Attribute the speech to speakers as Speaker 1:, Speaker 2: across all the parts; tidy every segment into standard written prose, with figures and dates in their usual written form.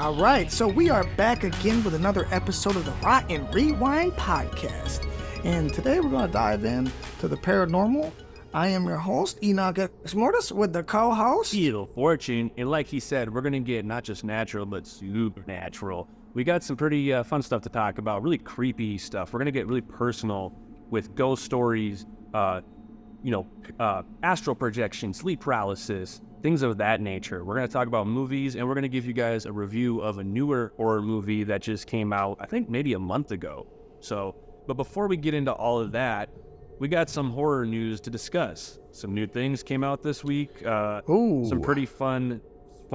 Speaker 1: All right, so we are back again with another episode of the Rotten Rewind podcast. And today we're going to dive in to the paranormal. I am your host, Enokh and Xmortiz, with the co-host,
Speaker 2: ILL Fortune. And like he said, we're going to get not just natural, but supernatural. We got some pretty fun stuff to talk about, really creepy stuff. We're going to get really personal with ghost stories, astral projection, sleep paralysis, things of that nature. We're going to talk about movies, and we're going to give you guys a review of a newer horror movie that just came out, I think maybe a month ago. But before we get into all of that, we got some horror news to discuss. Some new things came out this week. Some pretty fun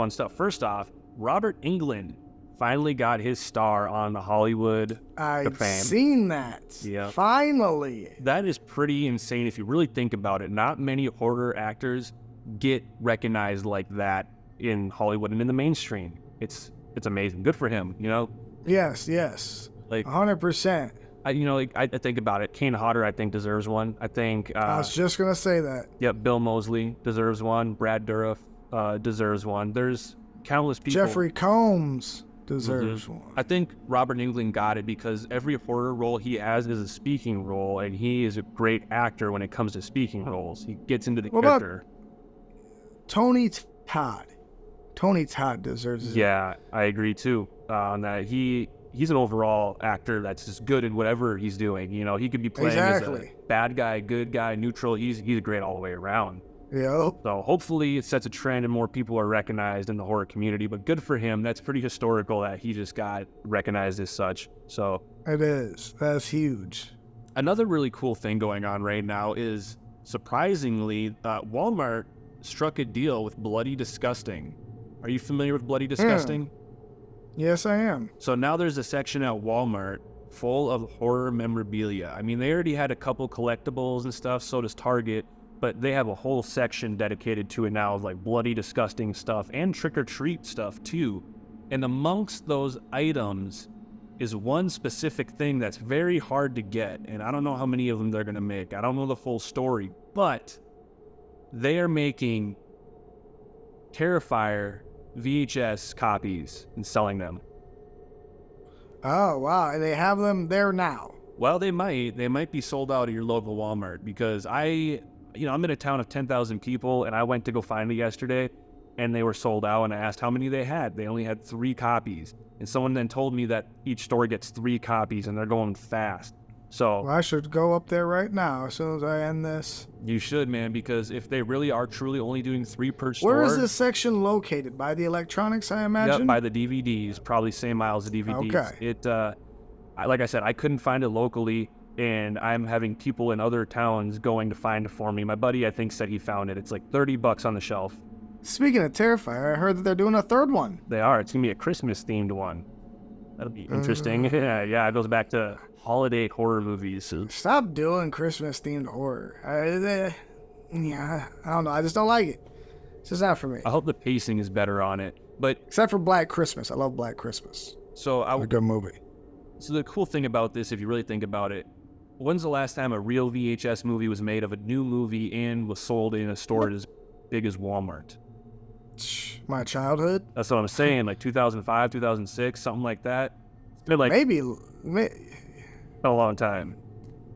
Speaker 2: stuff. First off, Robert Englund finally got his star on the Hollywood.
Speaker 1: I've seen that.
Speaker 2: Yeah.
Speaker 1: Finally.
Speaker 2: That is pretty insane if you really think about it. Not many horror actors get recognized like that in Hollywood and in the mainstream. It's amazing. Good for him, you know?
Speaker 1: Yes. Like 100%.
Speaker 2: I think about it. Kane Hodder, I think, deserves one. I think...
Speaker 1: I was just going to say that.
Speaker 2: Yep, Bill Moseley deserves one. Brad Dourif deserves one. There's countless people.
Speaker 1: Jeffrey Combs deserves one.
Speaker 2: I think Robert Englund got it because every horror role he has is a speaking role, and he is a great actor when it comes to speaking roles. He gets into the character.
Speaker 1: Tony Todd. Tony Todd deserves it.
Speaker 2: Yeah, I agree too on that. He's an overall actor that's just good in whatever he's doing. You know, he could be playing as a bad guy, good guy, neutral. He's great all the way around.
Speaker 1: Yeah.
Speaker 2: So hopefully it sets a trend and more people are recognized in the horror community. But good for him. That's pretty historical that he just got recognized as such. So
Speaker 1: it is. That's huge.
Speaker 2: Another really cool thing going on right now is, surprisingly, Walmart struck a deal with Bloody Disgusting. Are you familiar with Bloody Disgusting?
Speaker 1: Yes, I am.
Speaker 2: So now there's a section at Walmart full of horror memorabilia. I mean, they already had a couple collectibles and stuff, so does Target, but they have a whole section dedicated to it now of like Bloody Disgusting stuff and trick-or-treat stuff too. And amongst those items is one specific thing that's very hard to get, and I don't know how many of them they're going to make. I don't know the full story, but they are making Terrifier VHS copies and selling them.
Speaker 1: Oh, wow. And they have them there now.
Speaker 2: Well, they might be sold out at your local Walmart, because I'm in a town of 10,000 people, and I went to go find it yesterday, and they were sold out, and I asked how many they had. They only had 3 copies. And someone then told me that each store gets 3 copies, and they're going fast. So
Speaker 1: I should go up there right now as soon as I end this.
Speaker 2: You should, man, because if they really are truly only doing 3 per store...
Speaker 1: Where is this section located? By the electronics, I imagine?
Speaker 2: Yep, by the DVDs, probably same aisles of DVDs.
Speaker 1: Okay.
Speaker 2: Like I said, I couldn't find it locally, and I'm having people in other towns going to find it for me. My buddy, I think, said he found it. It's like $30 on the shelf.
Speaker 1: Speaking of Terrifier, I heard that they're doing a 3rd one.
Speaker 2: They are. It's going to be a Christmas-themed one. That'll be interesting. Yeah, it goes back to holiday horror movies. So.
Speaker 1: Stop doing Christmas-themed horror. I don't know. I just don't like it. It's just not for me.
Speaker 2: I hope the pacing is better on it. But
Speaker 1: except for Black Christmas. I love Black Christmas.
Speaker 2: So
Speaker 1: a good movie.
Speaker 2: So the cool thing about this, if you really think about it, when's the last time a real VHS movie was made of a new movie and was sold in a store as big as Walmart?
Speaker 1: My childhood?
Speaker 2: That's what I'm saying, like 2005, 2006, something like that. It's been like
Speaker 1: maybe
Speaker 2: a long time.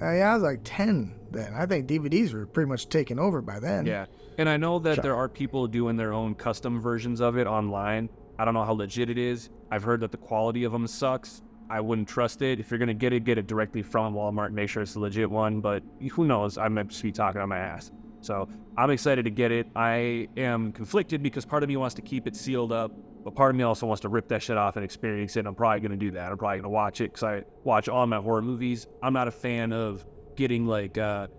Speaker 1: I was like 10 then. I think DVDs were pretty much taken over by then.
Speaker 2: Yeah, and I know that there are people doing their own custom versions of it online. I don't know how legit it is. I've heard that the quality of them sucks. I wouldn't trust it. If you're going to get it directly from Walmart and make sure it's a legit one, but who knows? I might just be talking on my ass. So I'm excited to get it. I am conflicted because part of me wants to keep it sealed up, but part of me also wants to rip that shit off and experience it. I'm probably going to do that. I'm probably going to watch it because I watch all my horror movies. I'm not a fan of getting like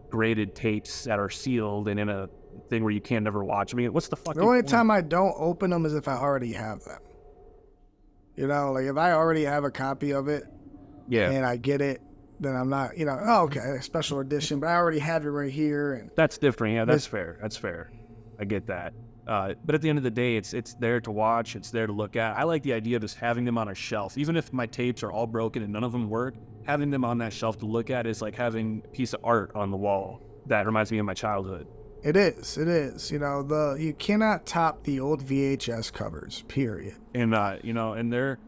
Speaker 2: graded tapes that are sealed and in a thing where you can never watch. I mean, what's the fucking...
Speaker 1: The only time I don't open them is if I already have them. You know, like if I already have a copy of it, and I get it, then I'm not, okay, special edition, but I already have it right here. And
Speaker 2: that's different. Yeah, that's fair. That's fair. I get that. But at the end of the day, it's there to watch. It's there to look at. I like the idea of just having them on a shelf. Even if my tapes are all broken and none of them work, having them on that shelf to look at is like having a piece of art on the wall. That reminds me of my childhood.
Speaker 1: It is. It is. You know, you cannot top the old VHS covers. Period.
Speaker 2: And and they're,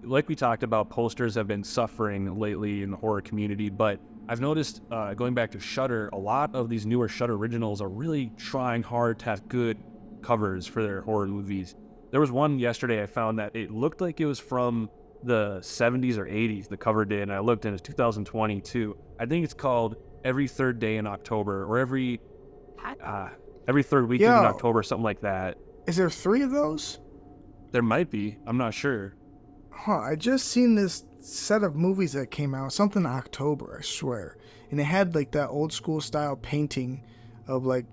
Speaker 2: like we talked about, posters have been suffering lately in the horror community, but I've noticed, going back to Shudder, a lot of these newer Shudder originals are really trying hard to have good covers for their horror movies. There was one yesterday I found that it looked like it was from the 70s or 80s, the cover did, and I looked and it's 2022. I think it's called Every Third Day in October, or every third weekend in October, something like that.
Speaker 1: Is there 3 of those?
Speaker 2: There might be. I'm not sure.
Speaker 1: Huh, I just seen this set of movies that came out, something in October, I swear. And it had like that old school style painting of like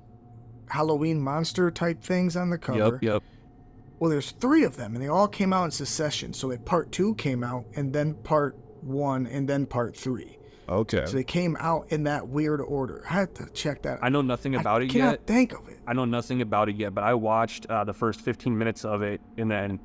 Speaker 1: Halloween monster type things on the cover.
Speaker 2: Yep.
Speaker 1: Well, there's 3 of them, and they all came out in succession. So like part 2 came out, and then part 1, and then part 3.
Speaker 3: Okay.
Speaker 1: So they came out in that weird order. I had to check that out.
Speaker 2: I know nothing about it
Speaker 1: yet. I
Speaker 2: yet.
Speaker 1: cannot think of it.
Speaker 2: I know nothing about it yet, but I watched the first 15 minutes of it, and then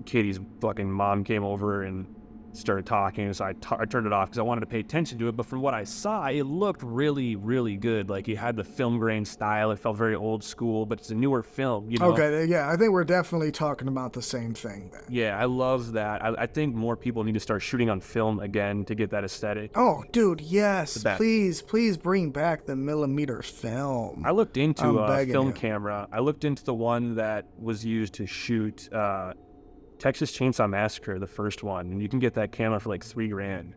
Speaker 2: Katie's fucking mom came over and started talking, so I turned it off because I wanted to pay attention to it. But from what I saw, it looked really, really good. Like, it had the film grain style. It felt very old school, but it's a newer film, you know?
Speaker 1: Okay, yeah, I think we're definitely talking about the same thing then.
Speaker 2: Yeah, I love that. I think more people need to start shooting on film again to get that aesthetic.
Speaker 1: Oh, dude, yes. Please bring back the millimeter film.
Speaker 2: I looked into a film camera. I looked into the one that was used to shoot Texas Chainsaw Massacre, the first one, and you can get that camera for like $3,000.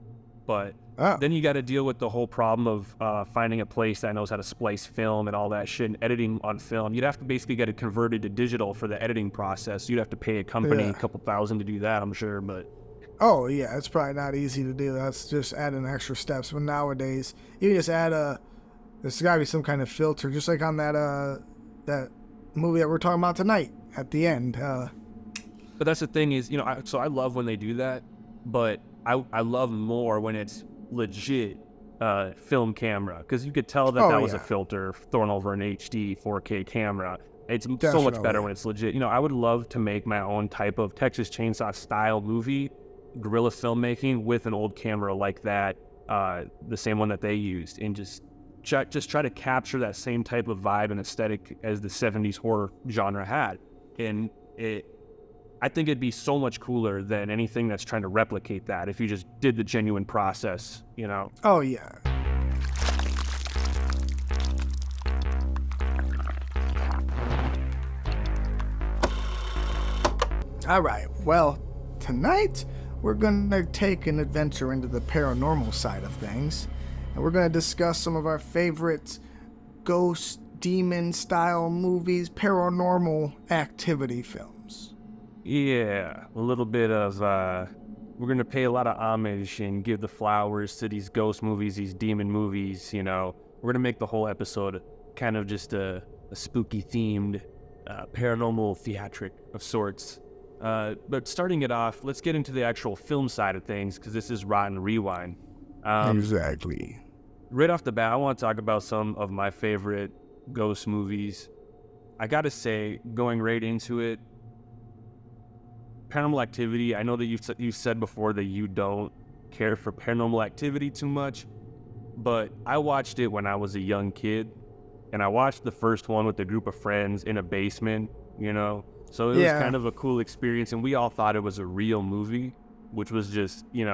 Speaker 2: But then you got to deal with the whole problem of finding a place that knows how to splice film and all that shit, and editing on film. You'd have to basically get it converted to digital for the editing process. You'd have to pay a company a couple $1,000 to do that, I'm sure. But
Speaker 1: oh yeah, it's probably not easy to do. That's just adding extra steps. But nowadays, you can just add there's got to be some kind of filter, just like on that movie that we're talking about tonight at the end.
Speaker 2: But that's the thing is, so I love when they do that, but I love more when it's legit film camera, because you could tell that was a filter thrown over an HD 4K camera. It's so much better when it's legit. I would love to make my own type of Texas Chainsaw style movie, guerrilla filmmaking, with an old camera like that, the same one that they used, and just try to capture that same type of vibe and aesthetic as the 70s horror genre had. And I think it'd be so much cooler than anything that's trying to replicate that if you just did the genuine process,
Speaker 1: Oh, yeah. All right, well, tonight we're going to take an adventure into the paranormal side of things, and we're going to discuss some of our favorite ghost, demon-style movies, paranormal activity films.
Speaker 2: Yeah, a little bit of, we're going to pay a lot of homage and give the flowers to these ghost movies, these demon movies, We're going to make the whole episode kind of just a spooky themed, paranormal theatric of sorts. But starting it off, let's get into the actual film side of things, because this is Rotten Rewind.
Speaker 1: Exactly.
Speaker 2: Right off the bat, I want to talk about some of my favorite ghost movies. I got to say, going right into it, Paranormal Activity, I know that you've said before that you don't care for Paranormal Activity too much, but I watched it when I was a young kid, and I watched the first one with a group of friends in a basement, So it was kind of a cool experience, and we all thought it was a real movie, which was just, you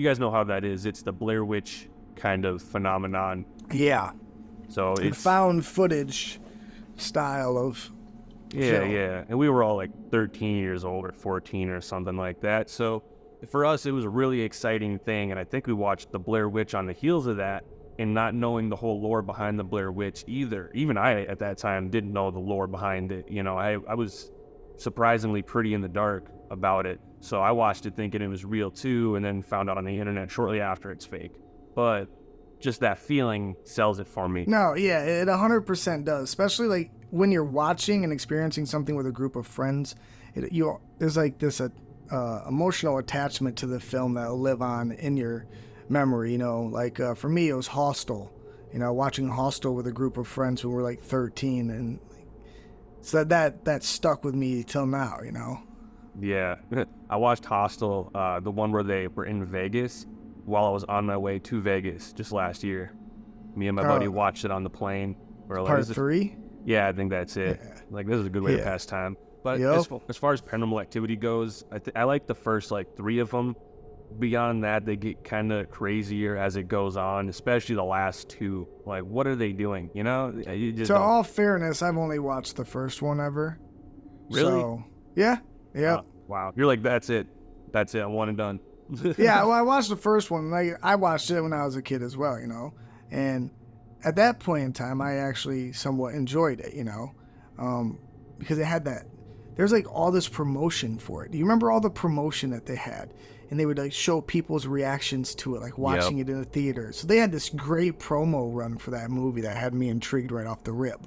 Speaker 2: guys know how that is. It's the Blair Witch kind of phenomenon.
Speaker 1: Yeah.
Speaker 2: So it's
Speaker 1: found footage style of film.
Speaker 2: Yeah. And we were all like 13 years old or 14 or something like that. So for us, it was a really exciting thing. And I think we watched the Blair Witch on the heels of that, and not knowing the whole lore behind the Blair Witch either. Even I, at that time, didn't know the lore behind it. I was surprisingly pretty in the dark about it. So I watched it thinking it was real too, and then found out on the internet shortly after it's fake. But just that feeling sells it for me.
Speaker 1: No, yeah, it 100% does. Especially like when you're watching and experiencing something with a group of friends, there's like this emotional attachment to the film that'll live on in your memory. Like for me, it was Hostel. Watching Hostel with a group of friends who were like 13, and so that stuck with me till now.
Speaker 2: Yeah, I watched Hostel, the one where they were in Vegas, while I was on my way to Vegas just last year. Me and my buddy watched it on the plane. Or
Speaker 1: Part 3?
Speaker 2: Yeah, I think that's it.
Speaker 1: Yeah.
Speaker 2: Like, this is a good way to pass time. But as far as Paranormal Activity goes, I like the first, like, 3 of them. Beyond that, they get kind of crazier as it goes on, especially the last 2. Like, what are they doing, you know? You just
Speaker 1: to all fairness, I've only watched the first one ever.
Speaker 2: Really?
Speaker 1: So, yeah. Yep.
Speaker 2: Wow. You're like, that's it. That's it. I'm one and done.
Speaker 1: Yeah, well, I watched the first one. Like, I watched it when I was a kid as well, you know. And at that point in time, I actually somewhat enjoyed it, you know. Because it had that... There's, like, all this promotion for it. Do you remember all the promotion that they had? And they would, like, show people's reactions to it, like, watching it in the theater. So they had this great promo run for that movie that had me intrigued right off the rip.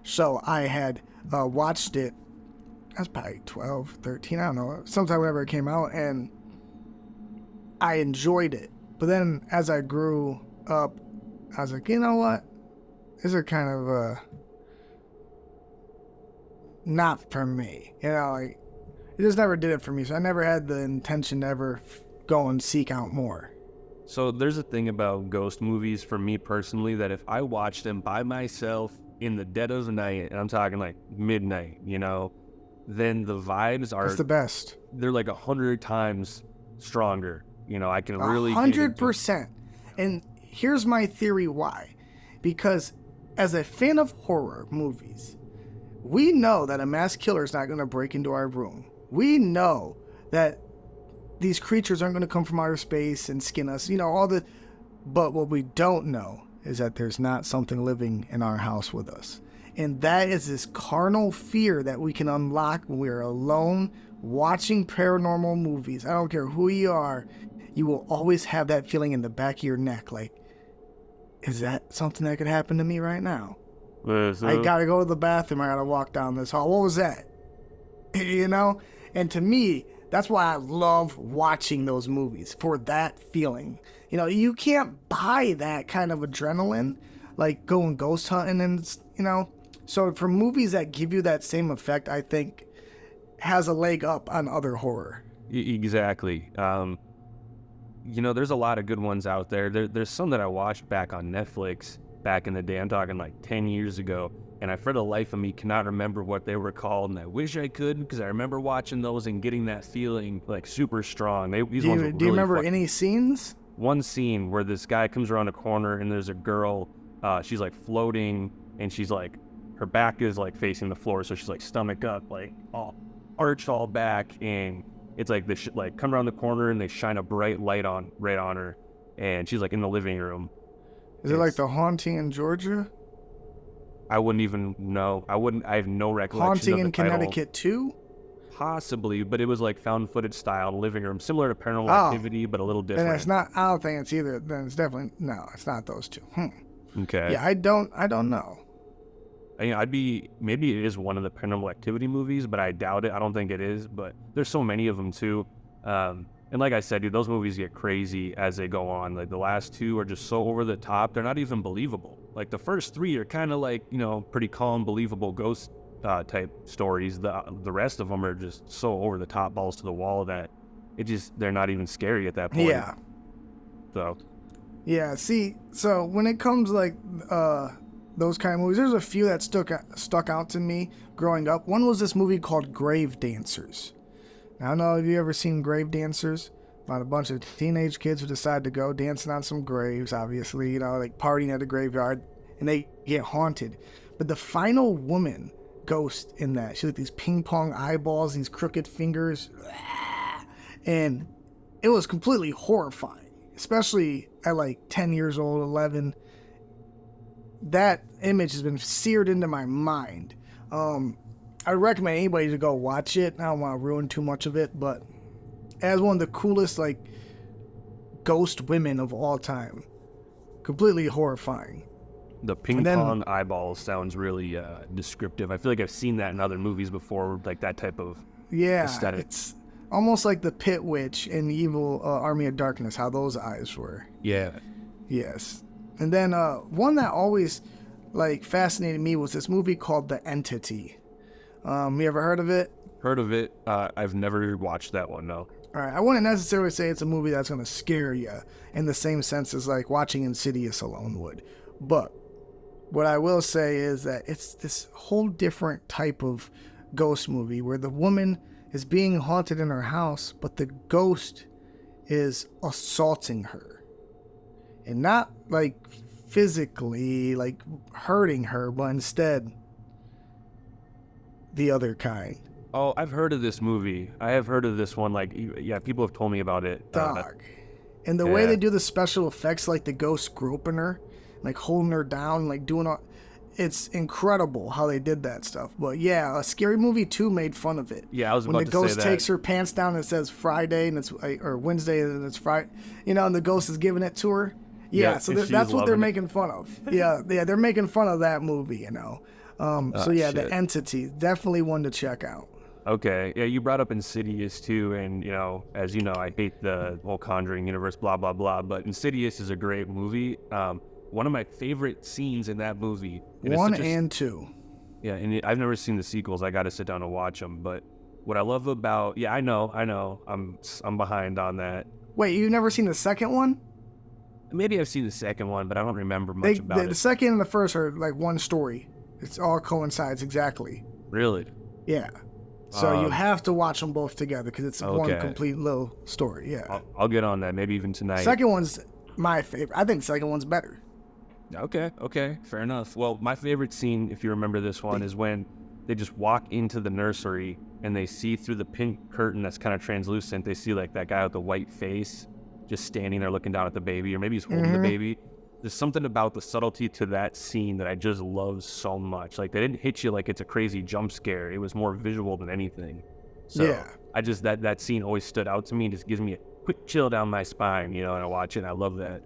Speaker 1: So I had watched it. I was probably 12, 13, I don't know. Sometime whenever it came out, and I enjoyed it. But then as I grew up, I was like, you know what? This is kind of not for me. You know, like, it just never did it for me. So I never had the intention to ever go and seek out more.
Speaker 2: So there's a thing about ghost movies for me personally that if I watch them by myself in the dead of the night, and I'm talking like midnight, you know, then the vibes are...
Speaker 1: It's the best.
Speaker 2: They're like 100 times stronger. You know, I can really...
Speaker 1: 100%. And here's my theory why. Because as a fan of horror movies, we know that a mass killer is not going to break into our room. We know that these creatures aren't going to come from outer space and skin us. You know, all the... But what we don't know is that there's not something living in our house with us. And that is this carnal fear that we can unlock when we're alone watching paranormal movies. I don't care who you are. You will always have that feeling in the back of your neck. Like, is that something that could happen to me right now? I gotta go to the bathroom. I gotta walk down this hall. What was that? You know? And to me, that's why I love watching those movies, for that feeling. You know, you can't buy that kind of adrenaline, like going ghost hunting and, you know. So for movies that give you that same effect, I think has a leg up on other horror.
Speaker 2: Exactly. You know, there's a lot of good ones out there. There's some that I watched back on Netflix back in the day. I'm talking like 10 years ago. And I, for the life of me, cannot remember what they were called. And I wish I could, because I remember watching those and getting that feeling like super strong. Do you
Speaker 1: remember any scenes?
Speaker 2: One scene where this guy comes around a corner and there's a girl. She's like floating, and she's like, her back is like facing the floor. So she's like stomach up, like all arched all back. And it's like this like come around the corner and they shine a bright light right on her. And she's like in the living room.
Speaker 1: Is it like The Haunting in Georgia?
Speaker 2: I wouldn't even know. I have no recollection.
Speaker 1: Haunting
Speaker 2: in
Speaker 1: in Connecticut too?
Speaker 2: Possibly, but it was like found footage style living room, similar to Paranormal Activity, but a little different.
Speaker 1: And it's not. I don't think it's either. Then it's definitely no. It's not those two.
Speaker 2: Okay.
Speaker 1: Yeah, I don't know.
Speaker 2: Maybe it is one of the Paranormal Activity movies, but I doubt it. I don't think it is. But there's so many of them too. And like I said, dude, those movies get crazy as they go on. Like the last 2 are just so over the top. They're not even believable. Like the first 3 are kind of like, you know, pretty calm, believable ghost type stories. The rest of them are just so over the top, balls to the wall, that they're not even scary at that point.
Speaker 1: Yeah.
Speaker 2: So.
Speaker 1: Yeah. See, so when it comes like those kind of movies, there's a few that stuck out to me growing up. One was this movie called Grave Dancers. Now, I don't know if you ever seen Grave Dancers. About a bunch of teenage kids who decide to go dancing on some graves, obviously, you know, like partying at a graveyard, and they get haunted. But the final woman ghost in that, she had these ping pong eyeballs, these crooked fingers, and it was completely horrifying, especially at like 10 years old, 11. That image has been seared into my mind. I recommend anybody to go watch it. I don't want to ruin too much of it, but as one of the coolest, like, ghost women of all time. Completely horrifying.
Speaker 2: The ping pong eyeballs sounds really descriptive. I feel like I've seen that in other movies before, like that type of aesthetic.
Speaker 1: It's almost like the Pit Witch in the Evil Army of Darkness, how those eyes were.
Speaker 2: Yeah.
Speaker 1: Yes. And then one that always, like, fascinated me was this movie called The Entity. You ever heard of it?
Speaker 2: Heard of it. I've never watched that one, no.
Speaker 1: All right, I wouldn't necessarily say it's a movie that's going to scare you in the same sense as like watching Insidious alone would. But What I will say is that it's this whole different type of ghost movie where the woman is being haunted in her house, but the ghost is assaulting her. And not like physically, like hurting her, but instead the other kind.
Speaker 2: Oh, I've heard of this movie. I have heard of this one. Like, yeah, people have told me about it.
Speaker 1: Dog. And the way they do the special effects, like the ghost groping her, like holding her down, like doing all, it's incredible how they did that stuff. But yeah, a Scary Movie 2 made fun of it.
Speaker 2: Yeah, I was about to say that.
Speaker 1: When the ghost takes her pants down and it says Friday and it's or Wednesday and it's Friday, you know, and the ghost is giving it to her. Yeah, so that's what they're making fun of. Yeah, they're making fun of that movie, you know. So yeah, The Entity, definitely one to check out.
Speaker 2: Okay, yeah, you brought up Insidious too, and you know, as you know, I hate the whole Conjuring universe, blah blah blah. But Insidious is a great movie. One of my favorite scenes in that movie.
Speaker 1: 1 and 2.
Speaker 2: Yeah, and I've never seen the sequels. I got to sit down and watch them. But what I love about, yeah, I know, I'm behind on that.
Speaker 1: Wait, you've never seen the second one?
Speaker 2: Maybe I've seen the second one, but I don't remember much about it.
Speaker 1: The second and the first are like one story. It's all coincides exactly.
Speaker 2: Really?
Speaker 1: Yeah. So you have to watch them both together because it's one complete little story. Yeah.
Speaker 2: I'll get on that. Maybe even tonight.
Speaker 1: Second one's my favorite. I think the second one's better.
Speaker 2: Okay. Fair enough. Well, my favorite scene, if you remember this one, is when they just walk into the nursery and they see through the pink curtain that's kind of translucent. They see like that guy with the white face just standing there looking down at the baby, or maybe he's holding the baby. There's something about the subtlety to that scene that I just love so much. Like, they didn't hit you like it's a crazy jump scare. It was more visual than anything. So
Speaker 1: yeah.
Speaker 2: I just, that scene always stood out to me and just gives me a quick chill down my spine, you know, and I watch it and I love that.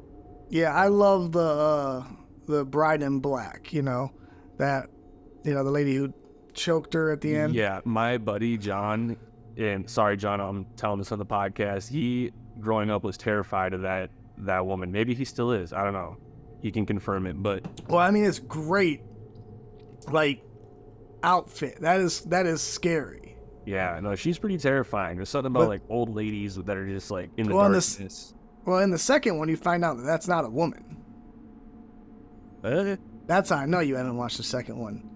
Speaker 1: Yeah, I love the bride in black, you know, that, you know, the lady who choked her at the end.
Speaker 2: Yeah, my buddy John, and sorry, John, I'm telling this on the podcast, he, growing up, was terrified of that woman. Maybe he still is. I don't know. He can confirm it, but
Speaker 1: well, I mean, it's great, like, outfit. That is scary.
Speaker 2: Yeah, no, she's pretty terrifying. There's something about like old ladies that are just like in the darkness.
Speaker 1: In the second one, you find out that that's not a woman. That's how I know you haven't watched the second one.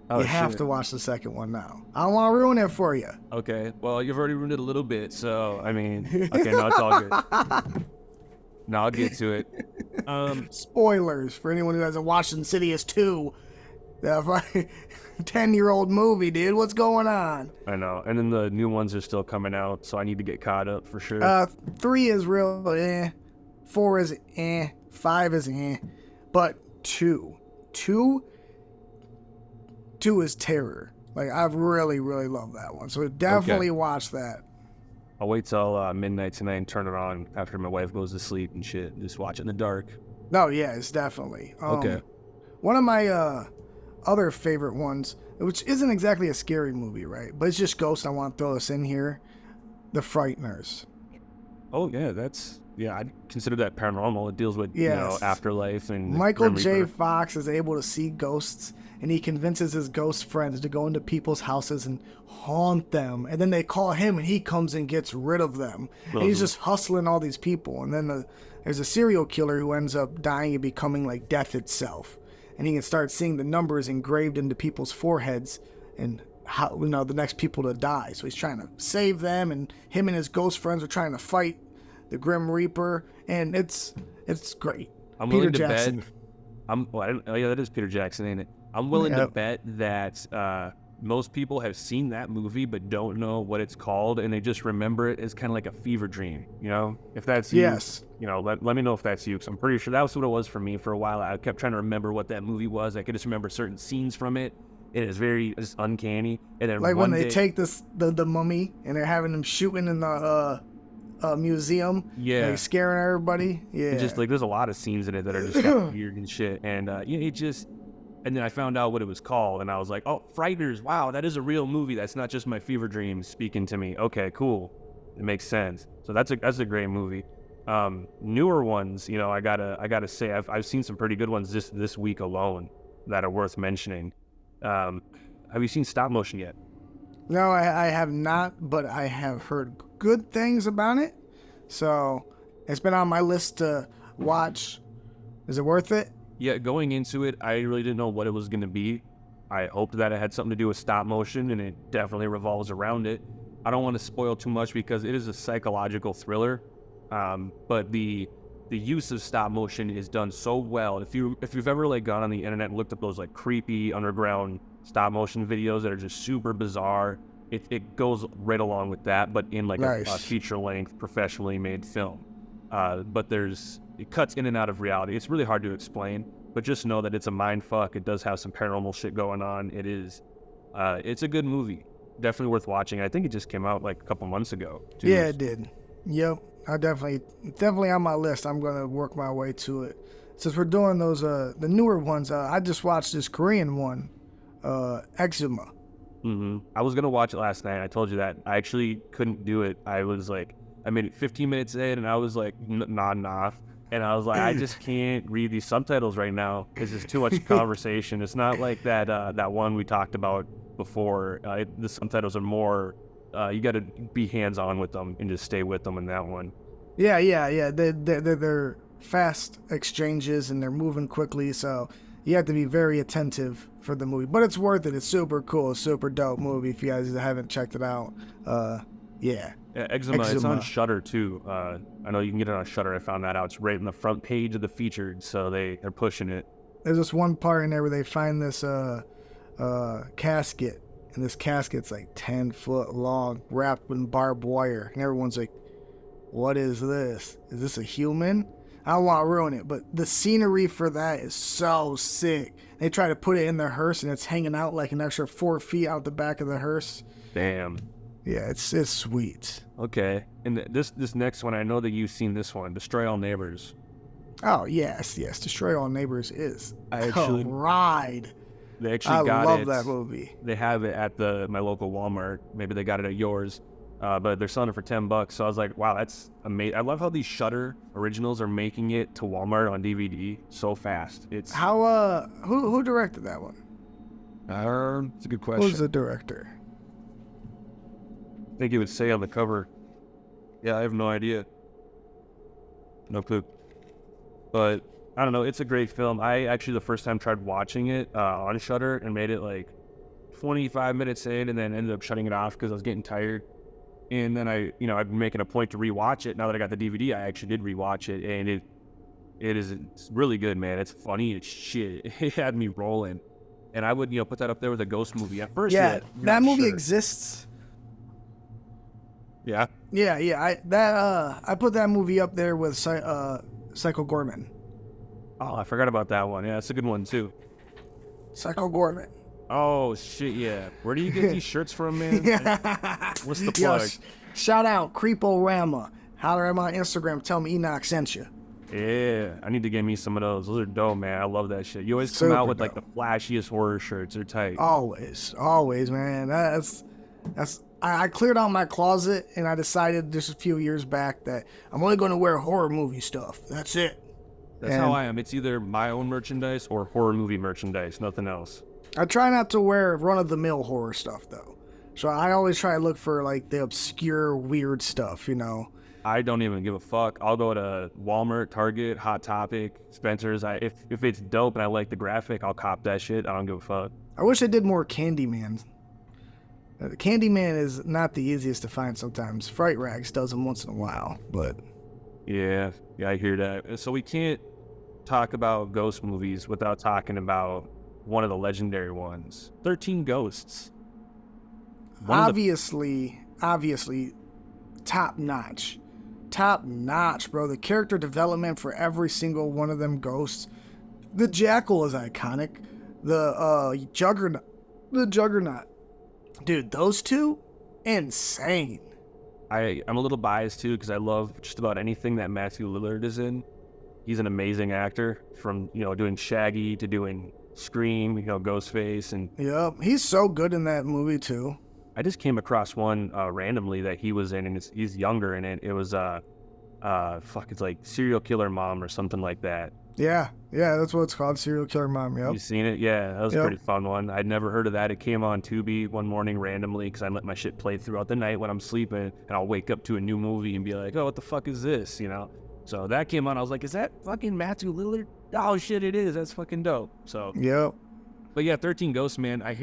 Speaker 1: You have to watch the second one now. I don't want to ruin it for you.
Speaker 2: Okay, well, you've already ruined it a little bit, so I mean, okay, no, it's all good. No, I'll get to it.
Speaker 1: Spoilers for anyone who hasn't watched Insidious 2. That 10-year-old movie, dude. What's going on?
Speaker 2: I know. And then the new ones are still coming out, so I need to get caught up for sure.
Speaker 1: 3 is real, 4 is 5 is but 2 is terror. Like, I've really, really loved that one. So definitely watch that.
Speaker 2: I'll wait till midnight tonight and turn it on after my wife goes to sleep and shit. Just watch it in the dark.
Speaker 1: No, yeah, it's definitely.
Speaker 2: Okay.
Speaker 1: One of my other favorite ones, which isn't exactly a scary movie, right? But it's just ghosts. I want to throw this in here. The Frighteners.
Speaker 2: Oh, yeah, I'd consider that paranormal. It deals with, you know, afterlife and
Speaker 1: Michael J. Fox is able to see ghosts, and he convinces his ghost friends to go into people's houses and haunt them. And then they call him, and he comes and gets rid of them. And he's just hustling all these people. And then there's a serial killer who ends up dying and becoming like death itself. And he can start seeing the numbers engraved into people's foreheads and how, you know, the next people to die. So he's trying to save them, and him and his ghost friends are trying to fight the Grim Reaper, and it's great.
Speaker 2: I'm willing to bet. That is Peter Jackson, ain't it? I'm willing to bet that most people have seen that movie but don't know what it's called, and they just remember it as kind of like a fever dream. You know, if that's you, you know, let me know if that's you, because I'm pretty sure that was what it was for me for a while. I kept trying to remember what that movie was. I could just remember certain scenes from it. It is just uncanny. And then
Speaker 1: like when they take the mummy and they're having them shooting in the museum, like scaring everybody. Yeah,
Speaker 2: and just like there's a lot of scenes in it that are just kind of weird and shit. And and then I found out what it was called, and I was like, oh, Frighteners, wow, that is a real movie. That's not just my fever dreams speaking to me. Okay, cool, it makes sense. So that's a great movie. Newer ones, you know, I gotta say I've seen some pretty good ones this week alone that are worth mentioning. Have you seen stop motion yet?
Speaker 1: No, I have not, but I have heard good things about it. So it's been on my list to watch. Is it worth it?
Speaker 2: Yeah, going into it, I really didn't know what it was going to be. I hoped that it had something to do with stop motion, and it definitely revolves around it. I don't want to spoil too much because it is a psychological thriller, but the use of stop motion is done so well. If you've ever like gone on the internet and looked up those like creepy underground stop motion videos that are just super bizarre, it goes right along with that, but in like a feature length, professionally made film. But it cuts in and out of reality. It's really hard to explain, but just know that it's a mind fuck. It does have some paranormal shit going on. It's a good movie. Definitely worth watching. I think it just came out like a couple months ago, too.
Speaker 1: Yeah, it did. Yep. I definitely on my list. I'm going to work my way to it. Since we're doing those, the newer ones, I just watched this Korean one, Eczema.
Speaker 2: I was going to watch it last night. I told you that. I actually couldn't do it. I made it 15 minutes in and I was like nodding off. And I was like, I just can't read these subtitles right now because it's too much conversation. It's not like that one we talked about before. The subtitles are more, you got to be hands-on with them and just stay with them in that one.
Speaker 1: Yeah. They're fast exchanges and they're moving quickly, so you have to be very attentive for the movie. But it's worth it. It's super cool. It's super dope movie if you guys haven't checked it out. Yeah,
Speaker 2: Eczema. It's on Shudder too. I know you can get it on Shudder. I found that out. It's right in the front page of the featured, so they're pushing it.
Speaker 1: There's this one part in there where they find this casket, and this casket's like 10 foot long, wrapped in barbed wire, and everyone's like, "What is this? Is this a human?" I don't want to ruin it, but the scenery for that is so sick. They try to put it in the hearse, and it's hanging out like an extra 4 feet out the back of the hearse.
Speaker 2: Damn.
Speaker 1: Yeah, it's sweet.
Speaker 2: Okay, and this next one, I know that you've seen this one, Destroy All Neighbors.
Speaker 1: Oh yes, Destroy All Neighbors is a ride.
Speaker 2: They actually got it.
Speaker 1: I love that movie.
Speaker 2: They have it at my local Walmart. Maybe they got it at yours, but they're selling it for $10. So I was like, wow, that's amazing. I love how these Shudder originals are making it to Walmart on DVD so fast. It's
Speaker 1: how who directed that one?
Speaker 2: It's a good question.
Speaker 1: Who's the director?
Speaker 2: I think it would say on the cover. Yeah, I have no idea. No clue. But I don't know. It's a great film. I actually the first time tried watching it on Shudder and made it like 25 minutes in, and then ended up shutting it off because I was getting tired. And then I've been making a point to rewatch it. Now that I got the DVD, I actually did rewatch it, and it's really good, man. It's funny as shit. It had me rolling, and I would put that up there with a ghost movie at first.
Speaker 1: Yeah, that movie exists.
Speaker 2: Yeah.
Speaker 1: I put that movie up there with Psycho Gorman.
Speaker 2: Oh, I forgot about that one. Yeah, it's a good one too.
Speaker 1: Psycho Gorman.
Speaker 2: Oh shit, yeah. Where do you get these shirts from, man? What's the plug?
Speaker 1: Yo, shout out Creeporama. Holler at my Instagram. Tell me Enokh sent you.
Speaker 2: Yeah, I need to get me some of those. Those are dope, man. I love that shit. You always come out with like the flashiest horror shirts. They're tight.
Speaker 1: Always, man. That's. I cleared out my closet and I decided just a few years back that I'm only going to wear horror movie stuff. That's it.
Speaker 2: That's how I am. It's either my own merchandise or horror movie merchandise, nothing else.
Speaker 1: I try not to wear run-of-the-mill horror stuff, though. So I always try to look for, like, the obscure, weird stuff,
Speaker 2: I don't even give a fuck. I'll go to Walmart, Target, Hot Topic, Spencer's. If it's dope and I like the graphic, I'll cop that shit. I don't give a fuck.
Speaker 1: I wish I did more Candyman. Candyman is not the easiest to find sometimes. Fright Rags does them once in a while, but...
Speaker 2: Yeah, I hear that. So we can't talk about ghost movies without talking about one of the legendary ones, 13 Ghosts.
Speaker 1: Obviously, top notch, bro. The character development for every single one of them ghosts. The Jackal is iconic. The Juggernaut. Dude, those two, insane.
Speaker 2: I'm a little biased too because I love just about anything that Matthew Lillard is in. He's an amazing actor, from doing Shaggy to doing Scream, Ghostface, and
Speaker 1: yep, he's so good in that movie too.
Speaker 2: I just came across one randomly that he was in, and he's younger in it. It was it's like Serial Killer Mom or something like that.
Speaker 1: Yeah, that's what it's called, Serial Killer Mom. Yep.
Speaker 2: You seen it? Yeah, that was a pretty fun one. I'd never heard of that. It came on Tubi one morning randomly because I let my shit play throughout the night when I'm sleeping, and I'll wake up to a new movie and be like, oh, what the fuck is this? So that came on. I was like, is that fucking Matthew Lillard? Oh shit, it is. That's fucking dope. So
Speaker 1: yep.
Speaker 2: But yeah, 13 Ghosts, man. I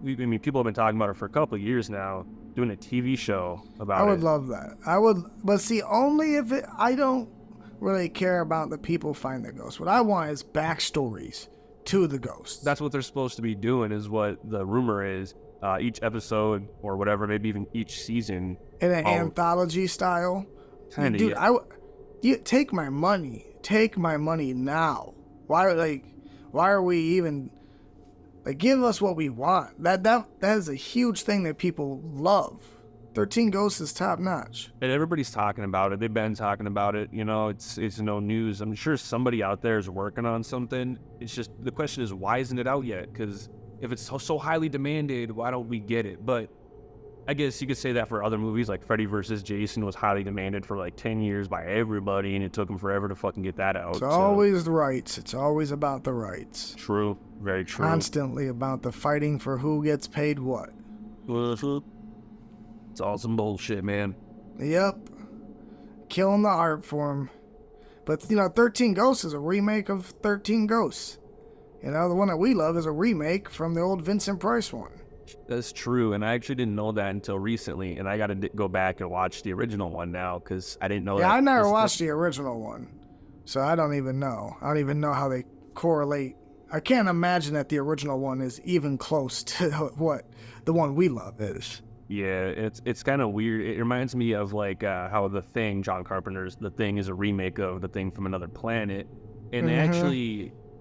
Speaker 2: mean, people have been talking about it for a couple of years now, doing a TV show about it.
Speaker 1: I would love that. I would, but see, only if I don't really care about the people finding the ghosts. What I want is backstories to the ghosts.
Speaker 2: That's what they're supposed to be doing, is what the rumor is. Each episode or whatever, maybe even each season.
Speaker 1: In an anthology style.
Speaker 2: Kinda,
Speaker 1: dude,
Speaker 2: yeah.
Speaker 1: You take my money. Take my money now. Why are we even... Like, give us what we want. That is a huge thing that people love. 13 Ghosts is top notch.
Speaker 2: And everybody's talking about it. They've been talking about it. You know, it's no news. I'm sure somebody out there is working on something. It's just, the question is, why isn't it out yet? Because if it's so highly demanded, why don't we get it? But I guess you could say that for other movies, like Freddy vs. Jason was highly demanded for like 10 years by everybody, and it took them forever to fucking get that out.
Speaker 1: It's always the rights. It's always about the rights.
Speaker 2: True. Very true.
Speaker 1: Constantly about the fighting for who gets paid what.
Speaker 2: It's all some bullshit, man.
Speaker 1: Yep. Killing the art form. But, 13 Ghosts is a remake of 13 Ghosts. The one that we love is a remake from the old Vincent Price one.
Speaker 2: That's true, and I actually didn't know that until recently, and I got to go back and watch the original one now, because I didn't know that.
Speaker 1: Yeah, I never watched the original one, so I don't even know. I don't even know how they correlate. I can't imagine that the original one is even close to what the one we love is.
Speaker 2: Yeah, it's kind of weird. It reminds me of like how The Thing, John Carpenter's The Thing, is a remake of The Thing from Another Planet, and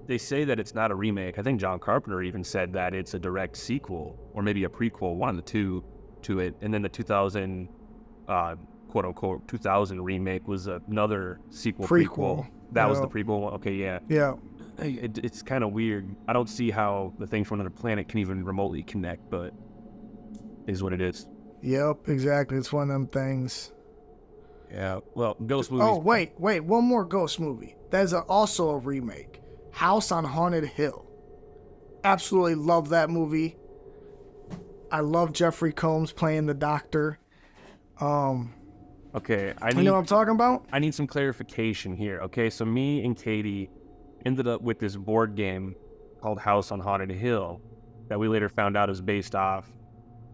Speaker 2: they say that it's not a remake. I think John Carpenter even said that it's a direct sequel, or maybe a prequel, one of the two, to it. And then the 2000, quote-unquote, 2000 remake was another prequel. That was the prequel one. Okay, yeah.
Speaker 1: Yeah.
Speaker 2: It's kind of weird. I don't see how The Thing from Another Planet can even remotely connect, but it is what it is.
Speaker 1: Yep, exactly. It's one of them things.
Speaker 2: Yeah, well, ghost movies.
Speaker 1: Oh, wait. One more ghost movie. That's also a remake. House on Haunted Hill. Absolutely love that movie. I love Jeffrey Combs playing the doctor.
Speaker 2: Okay,
Speaker 1: you know what I'm talking about?
Speaker 2: I need some clarification here. Okay, so me and Katie ended up with this board game called House on Haunted Hill that we later found out is based off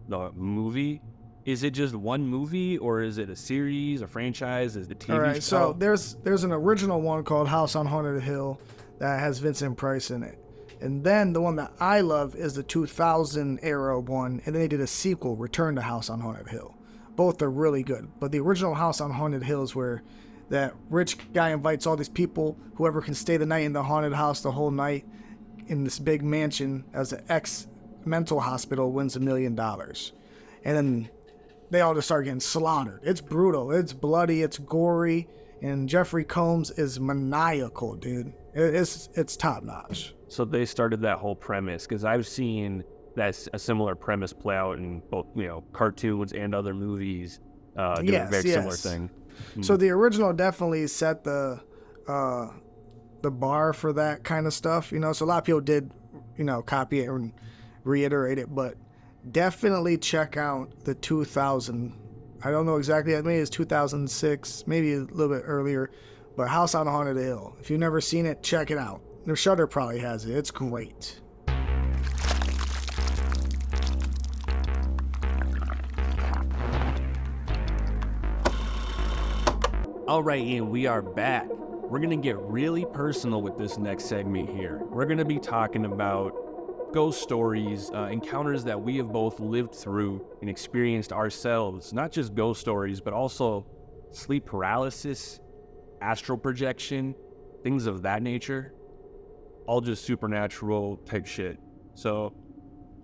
Speaker 2: the movie. Is it just one movie, or is it a series, a franchise? Is the TV show?
Speaker 1: All right, so there's an original one called House on Haunted Hill that has Vincent Price in it. And then the one that I love is the 2000 era one, and then they did a sequel, Return to House on Haunted Hill. Both are really good. But the original House on Haunted Hill is where that rich guy invites all these people, whoever can stay the night in the haunted house the whole night in this big mansion as an ex-mental hospital wins $1 million. And then they all just start getting slaughtered. It's brutal. It's bloody. It's gory. And Jeffrey Combs is maniacal, dude. It's top notch.
Speaker 2: So they started that whole premise, because I've seen that's a similar premise play out in both, cartoons and other movies. Doing a very similar thing.
Speaker 1: So the original definitely set the bar for that kind of stuff. So a lot of people did, copy it and reiterate it, but definitely check out the 2000. I don't know exactly. Maybe it's 2006, maybe a little bit earlier. But House on Haunted Hill. If you've never seen it, check it out. The Shudder probably has it. It's great.
Speaker 2: All right, Ian, we are back. We're going to get really personal with this next segment here. We're going to be talking about ghost stories, encounters that we have both lived through and experienced ourselves. Not just ghost stories, but also sleep paralysis, astral projection, things of that nature. All just supernatural type shit. So,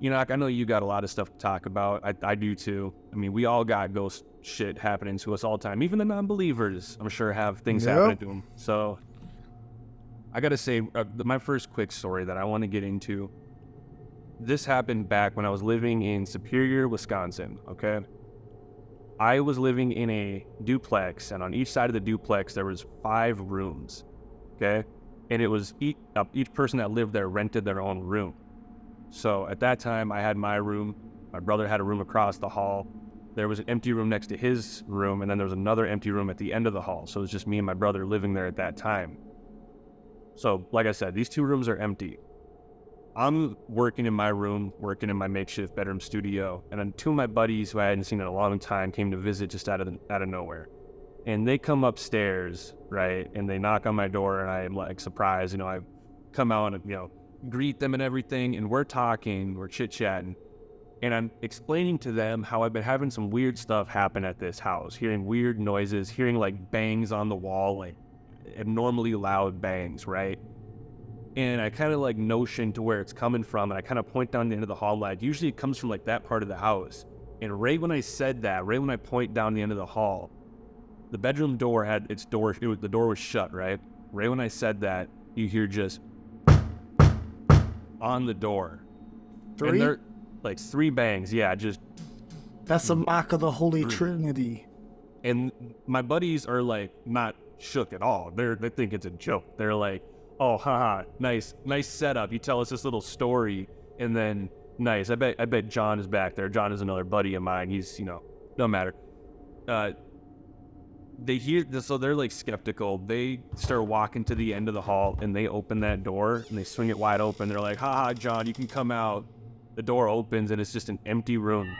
Speaker 2: Enokh, I know you got a lot of stuff to talk about. I do too. I mean, we all got ghost shit happening to us all the time. Even the non-believers, I'm sure, have things happening to them. So, I gotta say, my first quick story that I want to get into, this happened back when I was living in Superior, Wisconsin, okay? I was living in a duplex, and on each side of the duplex, there was 5 rooms, okay? And it was each person that lived there rented their own room. So at that time, I had my room. My brother had a room across the hall. there was an empty room next to his room, and then there was another empty room at the end of the hall. So it was just me and my brother living there at that time. So, like I said, these 2 rooms are empty. I'm working in my room, working in my makeshift bedroom studio, and then 2 of my buddies who I hadn't seen in a long time came to visit just out of nowhere. And they come upstairs, right, and they knock on my door, and I'm like surprised. I come out and, greet them and everything, and we're talking, we're chit-chatting, and I'm explaining to them how I've been having some weird stuff happen at this house, hearing weird noises, hearing like bangs on the wall, like abnormally loud bangs, right? And I kind of like notion to where it's coming from, and I kind of point down the end of the hall, like usually it comes from like that part of the house. And right when I said that, right when I point down the end of the hall, the bedroom door had its door, the door was shut, right? Right when I said that, you hear just on the door.
Speaker 1: 3?
Speaker 2: And they're like 3 bangs, yeah, just.
Speaker 1: That's a mock of the Holy Trinity.
Speaker 2: And my buddies are like not shook at all. They think it's a joke. They're like, oh, haha, nice setup. You tell us this little story, and then nice. I bet John is back there. John is another buddy of mine. He's, no matter. They hear this, so they're like skeptical. They start walking to the end of the hall, and they open that door, and they swing it wide open. They're like, haha, John, you can come out. The door opens, and it's just an empty room.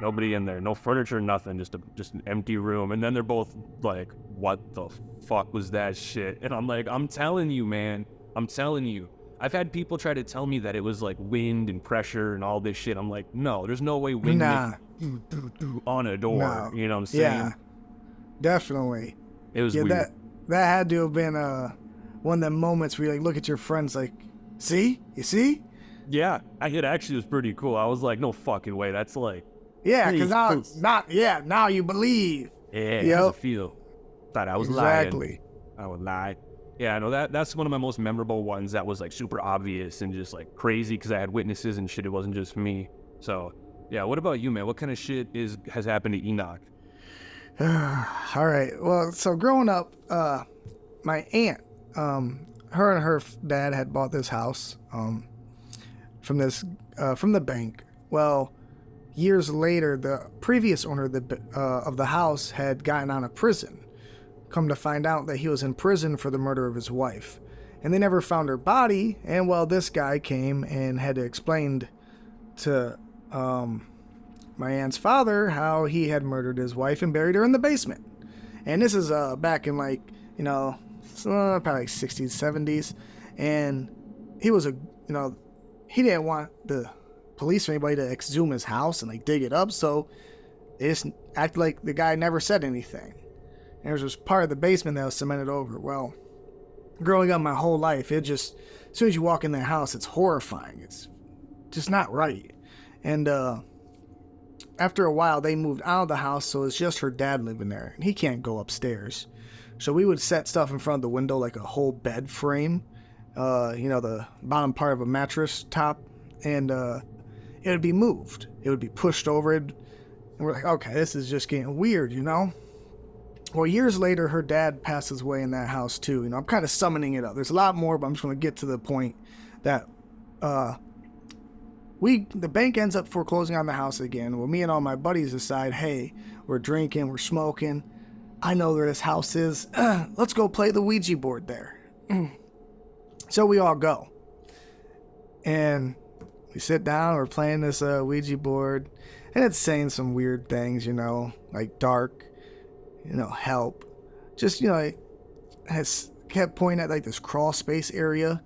Speaker 2: Nobody in there, no furniture, nothing, just an empty room. And then they're both like, what the fuck was that shit? And I'm like, I'm telling you, man, I'm telling you. I've had people try to tell me that it was like wind and pressure and all this shit. I'm like, no, there's no way wind on a door. No. You know what I'm saying?
Speaker 1: Yeah, definitely.
Speaker 2: It was weird.
Speaker 1: That had to have been one of the moments where you like look at your friends like, see? You see?
Speaker 2: Yeah, it actually was pretty cool. I was like, no fucking way. That's like,
Speaker 1: yeah, because now you believe.
Speaker 2: Yeah, how's it feel? Thought I was
Speaker 1: lying.
Speaker 2: I would lie. Yeah, I know that's one of my most memorable ones that was like super obvious and just like crazy because I had witnesses and shit. It wasn't just me. So, yeah, what about you, man? What kind of shit has happened to Enokh?
Speaker 1: All right. Well, so growing up, my aunt, her and her dad had bought this house from the bank. Well, years later, the previous owner of the house had gotten out of prison. Come to find out that he was in prison for the murder of his wife. And they never found her body, and well, this guy came and had to explain to my aunt's father how he had murdered his wife and buried her in the basement. And this is back in like, probably like 60s, 70s. And he was he didn't want the police or anybody to exhume his house and like dig it up, so they just acted like the guy never said anything. And there was just part of the basement that was cemented over. Well, growing up my whole life, it just, as soon as you walk in that house, it's horrifying. It's just not right. And after a while, they moved out of the house, so it's just her dad living there, and he can't go upstairs. So we would set stuff in front of the window, like a whole bed frame, the bottom part of a mattress top, and it would be moved. It would be pushed over it, and we're like, okay, this is just getting weird, Well, years later, her dad passes away in that house too. I'm kind of summoning it up. There's a lot more, but I'm just going to get to the point that the bank ends up foreclosing on the house again. Well, me and all my buddies decide, hey, we're drinking, we're smoking. I know where this house is. Let's go play the Ouija board there. So we all go. And we sit down, we're playing this Ouija board. And it's saying some weird things, like dark. Help. Just, it has kept pointing at like this crawl space area.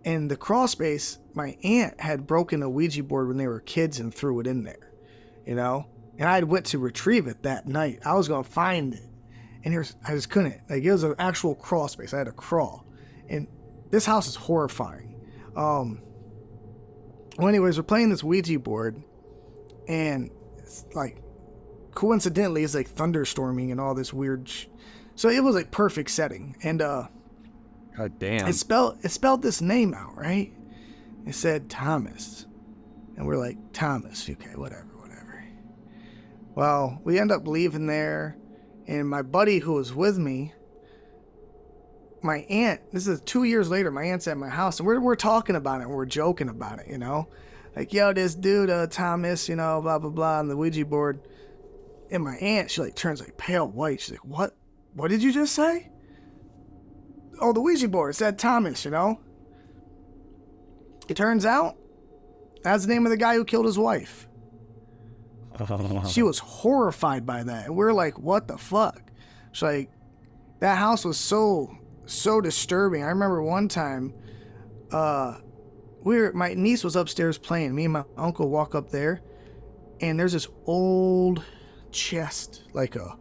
Speaker 1: And the crawl space, my aunt had broken a Ouija board when they were kids and threw it in there, And I went to retrieve it that night. I was going to find it. And I just couldn't. Like, it was an actual crawl space. I had to crawl. And this house is horrifying. Well, anyways, we're playing this Ouija board. And it's like, coincidentally, it's like thunderstorming and all this weird so it was like perfect setting. And
Speaker 2: God damn,
Speaker 1: it spelled this name out, right? It said Thomas, and we're like, Thomas, okay, whatever. Well, we end up leaving there, and my buddy who was with me, my aunt, this is 2 years later, my aunt's at my house, and we're talking about it, and we're joking about it, like, yo, this dude Thomas, blah blah blah, on the Ouija board And my aunt, she like turns like pale white. She's like, what? What did you just say? Oh, the Ouija board. It's that Thomas, you know? It turns out, that's the name of the guy who killed his wife. She was horrified by that. And we're like, what the fuck? She's like, that house was so disturbing. I remember one time, my niece was upstairs playing. Me and my uncle walk up there, and there's this old chest, like a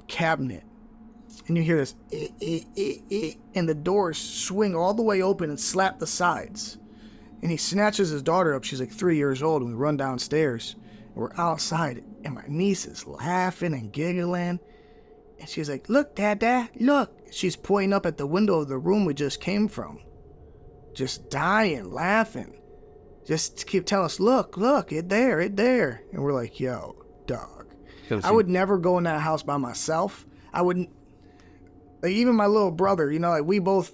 Speaker 1: cabinet. And you hear this, and the doors swing all the way open and slap the sides. And he snatches his daughter up. She's like 3 years old, and we run downstairs. And we're outside, and my niece is laughing and giggling. And she's like, look, Dada, look. She's pointing up at the window of the room we just came from. Just dying, laughing. Just keep telling us, look, it there. And we're like, yo, dog. I would never go in that house by myself. I wouldn't, like, even my little brother, you know, like, we both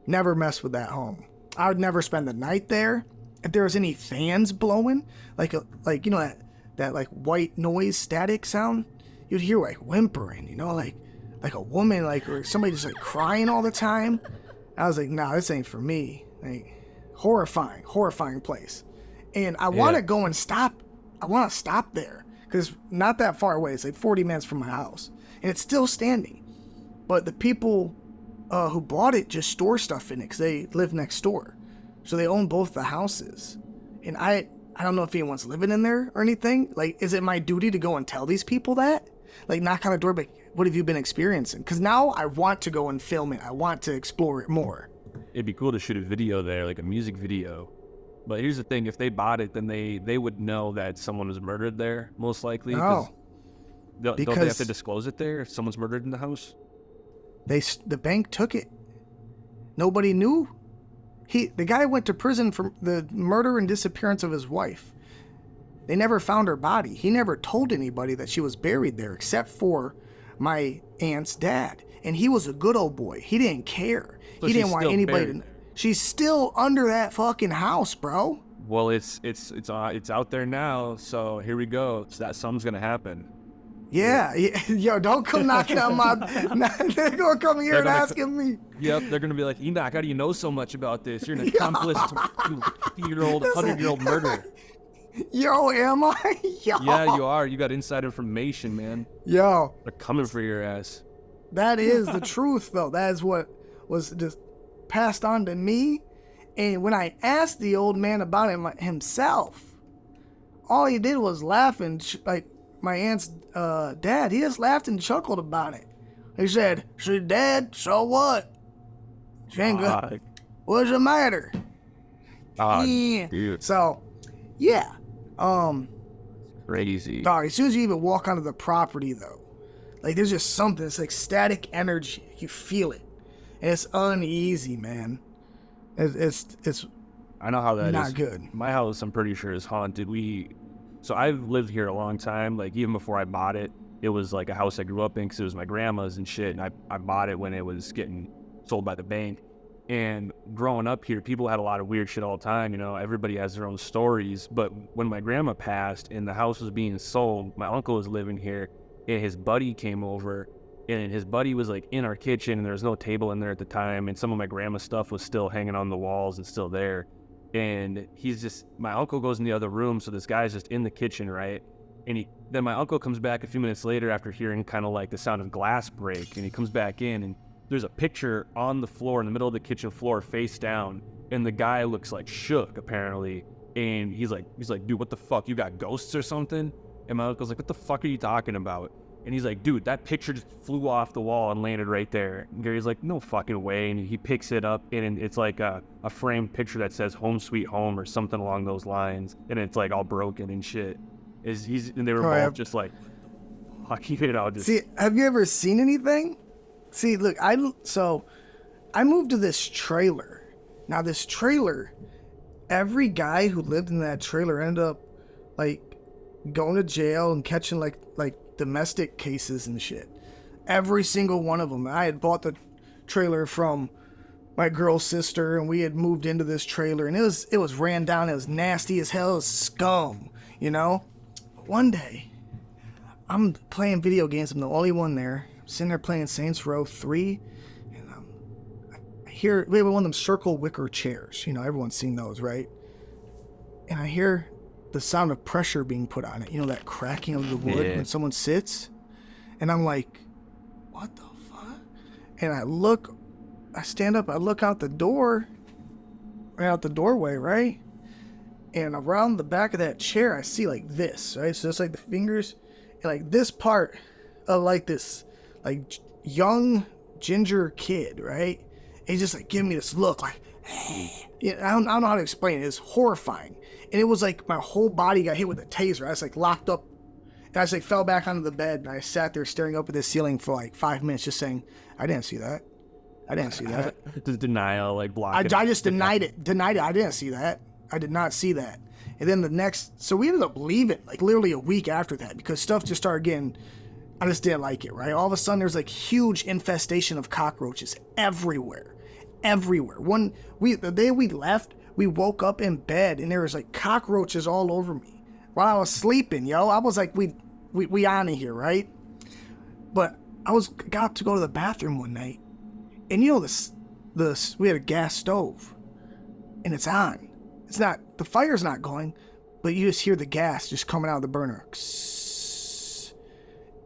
Speaker 1: never mess with that home. I would never spend the night there. If there was any fans blowing, like you know, that like white noise static sound, you'd hear like whimpering, you know, like a woman, like, or somebody just like crying all the time. I was like, nah, this ain't for me. Like, horrifying place. And I want to go and stop. I want to stop there because not that far away. It's like 40 minutes from my house, and it's still standing. But the people who bought it just store stuff in it because they live next door, so they own both the houses. And I don't know if anyone's living in there or anything. Like, is it my duty to go and tell these people that? Like, knock on the door, but what have you been experiencing? Because now I want to go and film it. I want to explore it more.
Speaker 2: It'd be cool to shoot a video there, like a music video. But here's the thing, if they bought it, then they would know that someone was murdered there, most likely.
Speaker 1: Oh.
Speaker 2: Don't they have to disclose it there if someone's murdered in the house?
Speaker 1: The bank took it. Nobody knew. The guy went to prison for the murder and disappearance of his wife. They never found her body. He never told anybody that she was buried there except for my aunt's dad. And he was a good old boy. He didn't care.
Speaker 2: So
Speaker 1: he didn't want anybody
Speaker 2: buried.
Speaker 1: to. She's still under that fucking house, bro.
Speaker 2: Well, it's out there now. So here we go. That something's gonna happen.
Speaker 1: Yeah. Yo, don't come knocking on my. They're gonna come here and asking me.
Speaker 2: Yep, they're gonna be like, Enokh, how do you know so much about this? You're an accomplice to 50-year-old, 100-year-old murder.
Speaker 1: Yo, am I? Yo.
Speaker 2: Yeah, you are. You got inside information, man.
Speaker 1: Yo.
Speaker 2: They're coming for your ass.
Speaker 1: That is the truth, though. That is what was just passed on to me. And when I asked the old man about it himself, all he did was laugh and, like, my aunt's dad, he just laughed and chuckled about it. He said, "She's dead, so what? She ain't good. What's the matter?" Yeah.
Speaker 2: Dude.
Speaker 1: So, yeah.
Speaker 2: Crazy.
Speaker 1: Dog, as soon as you even walk onto the property, though, like, there's just something. It's like static energy. You feel it. And it's uneasy, man. It's
Speaker 2: I know how that is.
Speaker 1: not good.
Speaker 2: My house, I'm pretty sure, is haunted. So I've lived here a long time. Like, even before I bought it, it was like a house I grew up in because it was my grandma's and shit. And I bought it when it was getting sold by the bank. And growing up here, people had a lot of weird shit all the time. You know, everybody has their own stories. But when my grandma passed and the house was being sold, my uncle was living here, and his buddy came over. And his buddy was like in our kitchen, and there was no table in there at the time. And some of my grandma's stuff was still hanging on the walls and still there. And my uncle goes in the other room, so this guy's just in the kitchen, right? And then my uncle comes back a few minutes later after hearing kind of like the sound of glass break, and he comes back in, and there's a picture on the floor in the middle of the kitchen floor face down, and the guy looks like shook apparently, and he's like, dude, what the fuck? You got ghosts or something? And my uncle's like, what the fuck are you talking about? And he's like, dude, that picture just flew off the wall and landed right there. And Gary's like, no fucking way. And he picks it up, and it's like a framed picture that says Home Sweet Home or something along those lines. And it's like all broken and shit. And they were both just like, fucking it out.
Speaker 1: See, have you ever seen anything? See, look, I moved to this trailer. Now, this trailer, every guy who lived in that trailer ended up, like, going to jail and catching, like domestic cases and shit. Every single one of them. I had bought the trailer from my girl's sister, and we had moved into this trailer, and it was ran down. It was nasty as hell. It was scum, you know? One day, I'm playing video games. I'm the only one there. I'm sitting there playing Saints Row 3. And I hear, we have one of them circle wicker chairs. You know, everyone's seen those, right? And I hear the sound of pressure being put on it. You know, that cracking of the wood when someone sits. And I'm like, what the fuck? And I stand up, I look out the door, right out the doorway, right? And around the back of that chair, I see like this, right? So it's like the fingers, and like this part of like this, like young ginger kid, right? And he's just like giving me this look, like, hey. Yeah, I don't know how to explain it. It's horrifying. And it was like my whole body got hit with a taser. I was like locked up. And I just like fell back onto the bed, and I sat there staring up at the ceiling for like 5 minutes, just saying, I didn't see that. I didn't see that.
Speaker 2: The denial, like blocking.
Speaker 1: I just denied it. I didn't see that. I did not see that. And then so we ended up leaving, like literally a week after that, because stuff just started getting, I just didn't like it, right? All of a sudden there's like huge infestation of cockroaches everywhere. The day we left, we woke up in bed and there was like cockroaches all over me while I was sleeping, yo. I was like, we on it here, right? But got up to go to the bathroom one night, and you know we had a gas stove, and it's on. The fire's not going, but you just hear the gas just coming out of the burner.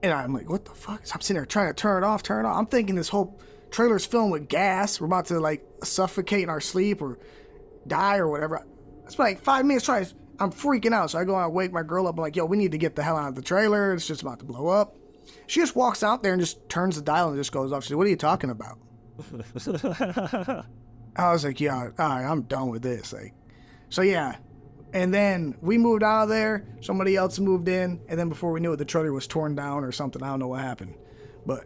Speaker 1: And I'm like, what the fuck? So I'm sitting there trying to turn it off. I'm thinking this whole trailer's filled with gas. We're about to like suffocate in our sleep or die or whatever. It's like 5 minutes trying. I'm freaking out. So I go out and wake my girl up. I'm like, yo, we need to get the hell out of the trailer. It's just about to blow up. She just walks out there and just turns the dial and just goes off. She said, what are you talking about? I was like, yeah, all right, I'm done with this. Like, so yeah. And then we moved out of there. Somebody else moved in. And then before we knew it, the trailer was torn down or something. I don't know what happened. But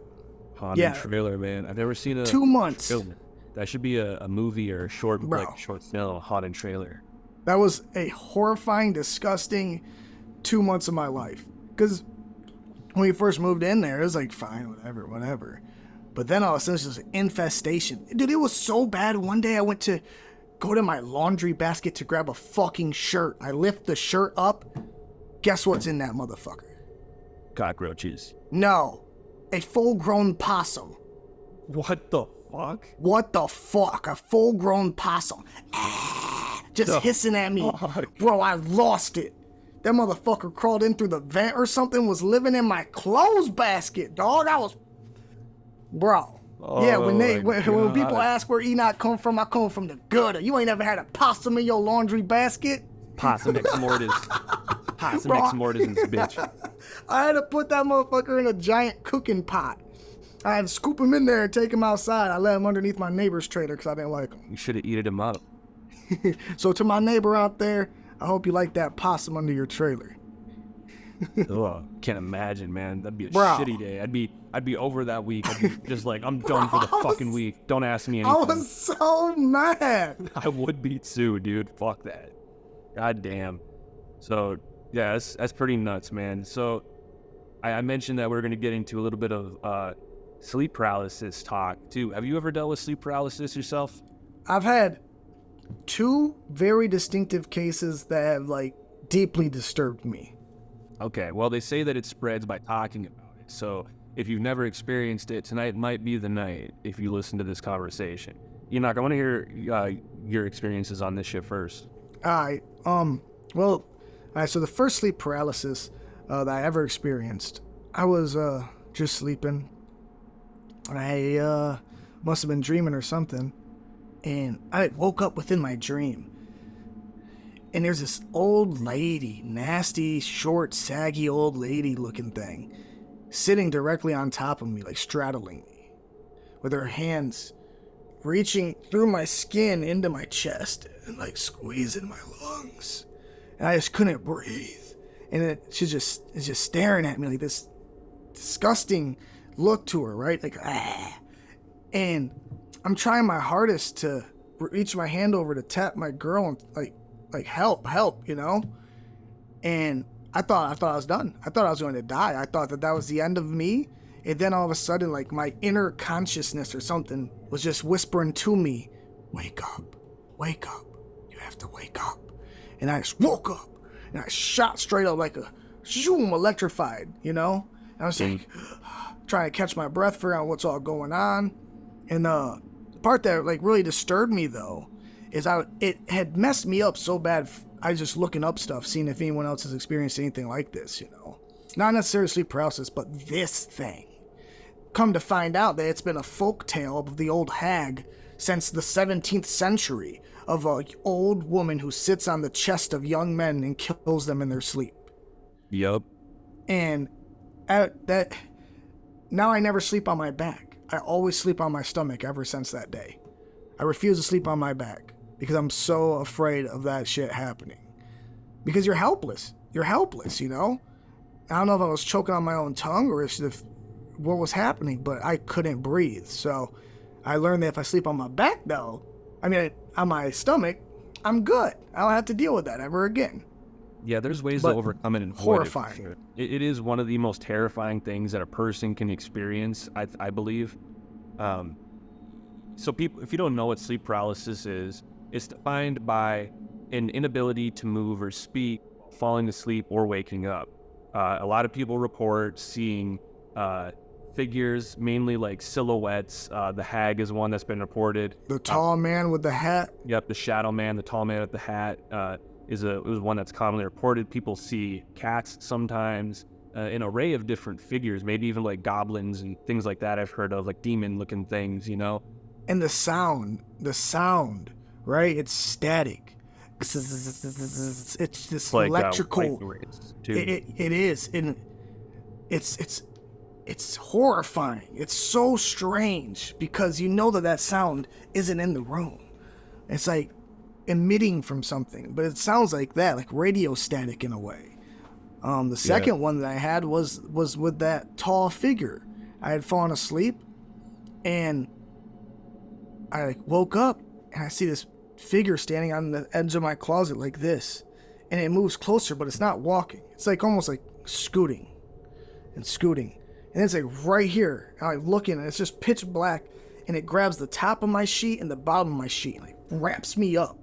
Speaker 2: haunted trailer, man. I've never seen
Speaker 1: 2 months.
Speaker 2: Trailer. That should be a movie or a short film, haunted trailer.
Speaker 1: That was a horrifying, disgusting 2 months of my life. Because when we first moved in there, it was like, fine, whatever. But then all of a sudden, it's just an infestation. Dude, it was so bad. One day I went to go to my laundry basket to grab a fucking shirt. I lift the shirt up. Guess what's in that motherfucker?
Speaker 2: Cockroaches.
Speaker 1: No. A full-grown possum.
Speaker 2: What the fuck?
Speaker 1: What the fuck? A full-grown possum. Just hissing at me. Fuck? Bro, I lost it. That motherfucker crawled in through the vent or something, was living in my clothes basket, dog. Bro.
Speaker 2: Oh,
Speaker 1: yeah, when people ask where Enokh come from, I come from the gutter. You ain't never had a possum in your laundry basket?
Speaker 2: Possum Xmortiz. Possum Xmortiz in this bitch.
Speaker 1: I had to put that motherfucker in a giant cooking pot. I had to scoop him in there and take him outside. I let him underneath my neighbor's trailer because I didn't like him.
Speaker 2: You should have eaten him up.
Speaker 1: So to my neighbor out there, I hope you like that possum under your trailer.
Speaker 2: Oh, can't imagine, man. That'd be a shitty day. I'd be over that week. I'd be just like, I'm done for the fucking week. Don't ask me anything.
Speaker 1: I was so mad.
Speaker 2: I would be too, dude. Fuck that. God damn. So yeah, that's pretty nuts, man. So I mentioned that we're gonna get into a little bit of sleep paralysis talk too. Have you ever dealt with sleep paralysis yourself?
Speaker 1: I've had 2 very distinctive cases that have like deeply disturbed me.
Speaker 2: Okay, well, they say that it spreads by talking about it. So if you've never experienced it, tonight might be the night if you listen to this conversation. Enokh, I want to hear your experiences on this shit first.
Speaker 1: All right. So the first sleep paralysis that I ever experienced, I was just sleeping. I must have been dreaming or something. And I woke up within my dream. And there's this old lady, nasty, short, saggy old lady looking thing, sitting directly on top of me, like straddling me, with her hands reaching through my skin into my chest and like squeezing my lungs. And I just couldn't breathe. And she's just staring at me like this disgusting look to her, right? Like, ah. And I'm trying my hardest to reach my hand over to tap my girl and like help, you know? And I thought I was done. I thought I was going to die. I thought that was the end of me. And then all of a sudden, like my inner consciousness or something was just whispering to me, wake up, you have to wake up. And I just woke up and I shot straight up like zoom, electrified, you know? And I was like, trying to catch my breath, figure out what's all going on. And the part that like really disturbed me though is it had messed me up so bad. I was just looking up stuff, seeing if anyone else has experienced anything like this, you know? Not necessarily sleep paralysis, but this thing. Come to find out that it's been a folk tale of the old hag since the 17th century, of an old woman who sits on the chest of young men and kills them in their sleep.
Speaker 2: Yup.
Speaker 1: And now I never sleep on my back. I always sleep on my stomach ever since that day. I refuse to sleep on my back because I'm so afraid of that shit happening. Because you're helpless. You're helpless, you know? I don't know if I was choking on my own tongue or if what was happening, but I couldn't breathe. So I learned that if I sleep on my back, though, on my stomach, I'm good. I don't have to deal with that ever again.
Speaker 2: Yeah, there's ways to overcome it and
Speaker 1: horrifying.
Speaker 2: It is one of the most terrifying things that a person can experience, I believe. So people, if you don't know what sleep paralysis is, it's defined by an inability to move or speak, falling asleep, or waking up. A lot of people report seeing figures, mainly like silhouettes. The hag is one that's been reported.
Speaker 1: The tall man with the hat?
Speaker 2: Yep, the shadow man, the tall man with the hat is one that's commonly reported. People see cats sometimes, an array of different figures, maybe even like goblins and things like that I've heard of, like demon-looking things, you know?
Speaker 1: And the sound, right? It's static. It's this like, electrical. It is, and it's horrifying. It's so strange because you know that sound isn't in the room. It's like emitting from something, but it sounds like that, like radio static in a way. The second one that I had was with that tall figure. I had fallen asleep, and I woke up, and I see this figure standing on the edge of my closet like this, and it moves closer, but it's not walking. It's like almost like scooting, and it's like right here. And I'm looking, and it's just pitch black, and it grabs the top of my sheet and the bottom of my sheet, and like wraps me up,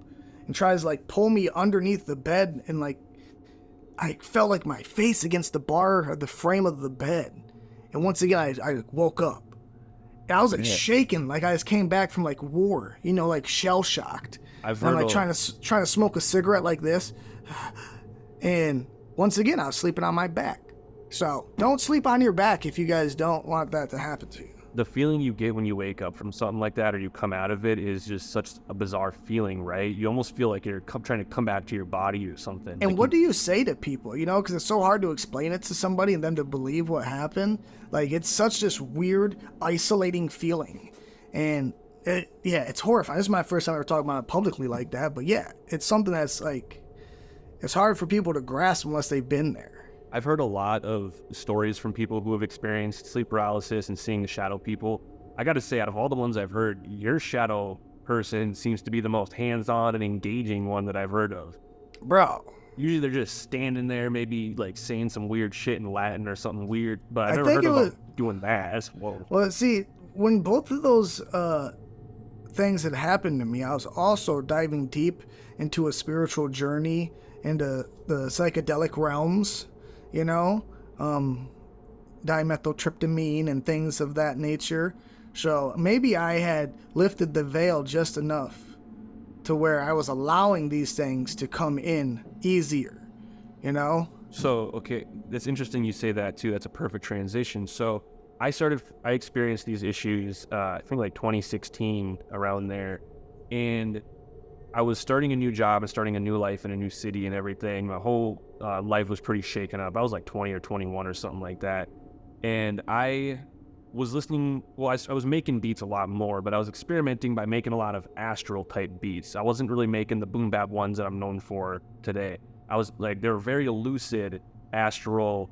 Speaker 1: and tries to like pull me underneath the bed, and like I felt like my face against the bar or the frame of the bed, and once again I woke up. And I was like shaking, like I just came back from like war, you know, like shell shocked. I'm like trying to smoke a cigarette like this, and once again I was sleeping on my back. So don't sleep on your back if you guys don't want that to happen to you.
Speaker 2: The feeling you get when you wake up from something like that or you come out of it is just such a bizarre feeling, right? You almost feel like you're trying to come back to your body or something.
Speaker 1: And
Speaker 2: like
Speaker 1: what do you say to people, you know, because it's so hard to explain it to somebody and them to believe what happened. Like, it's such this weird, isolating feeling. And, it's horrifying. This is my first time ever talking about it publicly like that. But, yeah, it's something that's, like, it's hard for people to grasp unless they've been there.
Speaker 2: I've heard a lot of stories from people who have experienced sleep paralysis and seeing the shadow people. I got to say, out of all the ones I've heard, your shadow person seems to be the most hands-on and engaging one that I've heard of.
Speaker 1: Bro.
Speaker 2: Usually they're just standing there, maybe like saying some weird shit in Latin or something weird, but I've never heard of them doing that. Whoa.
Speaker 1: Well, see, when both of those things had happened to me, I was also diving deep into a spiritual journey into the psychedelic realms. You know, dimethyltryptamine and things of that nature. So maybe I had lifted the veil just enough to where I was allowing these things to come in easier, you know?
Speaker 2: So, okay, that's interesting you say that too. That's a perfect transition. So I experienced these issues, I think like 2016, around there. And I was starting a new job and starting a new life in a new city and everything. My whole life was pretty shaken up. I was like 20 or 21 or something like that. And I was listening, I was making beats a lot more, but I was experimenting by making a lot of Astral type beats. I wasn't really making the boom bap ones that I'm known for today. I was like, they were very lucid, Astral,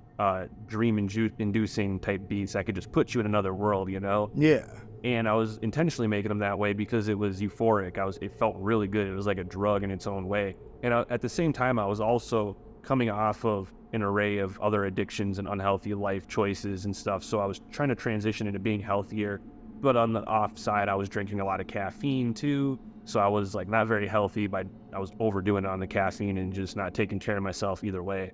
Speaker 2: dream-inducing type beats. I could just put you in another world, you know?
Speaker 1: Yeah.
Speaker 2: And I was intentionally making them that way because it was euphoric. It felt really good. It was like a drug in its own way. And at the same time, I was also coming off of an array of other addictions and unhealthy life choices and stuff. So I was trying to transition into being healthier. But on the off side, I was drinking a lot of caffeine too. So I was like not very healthy, but I was overdoing it on the caffeine and just not taking care of myself either way.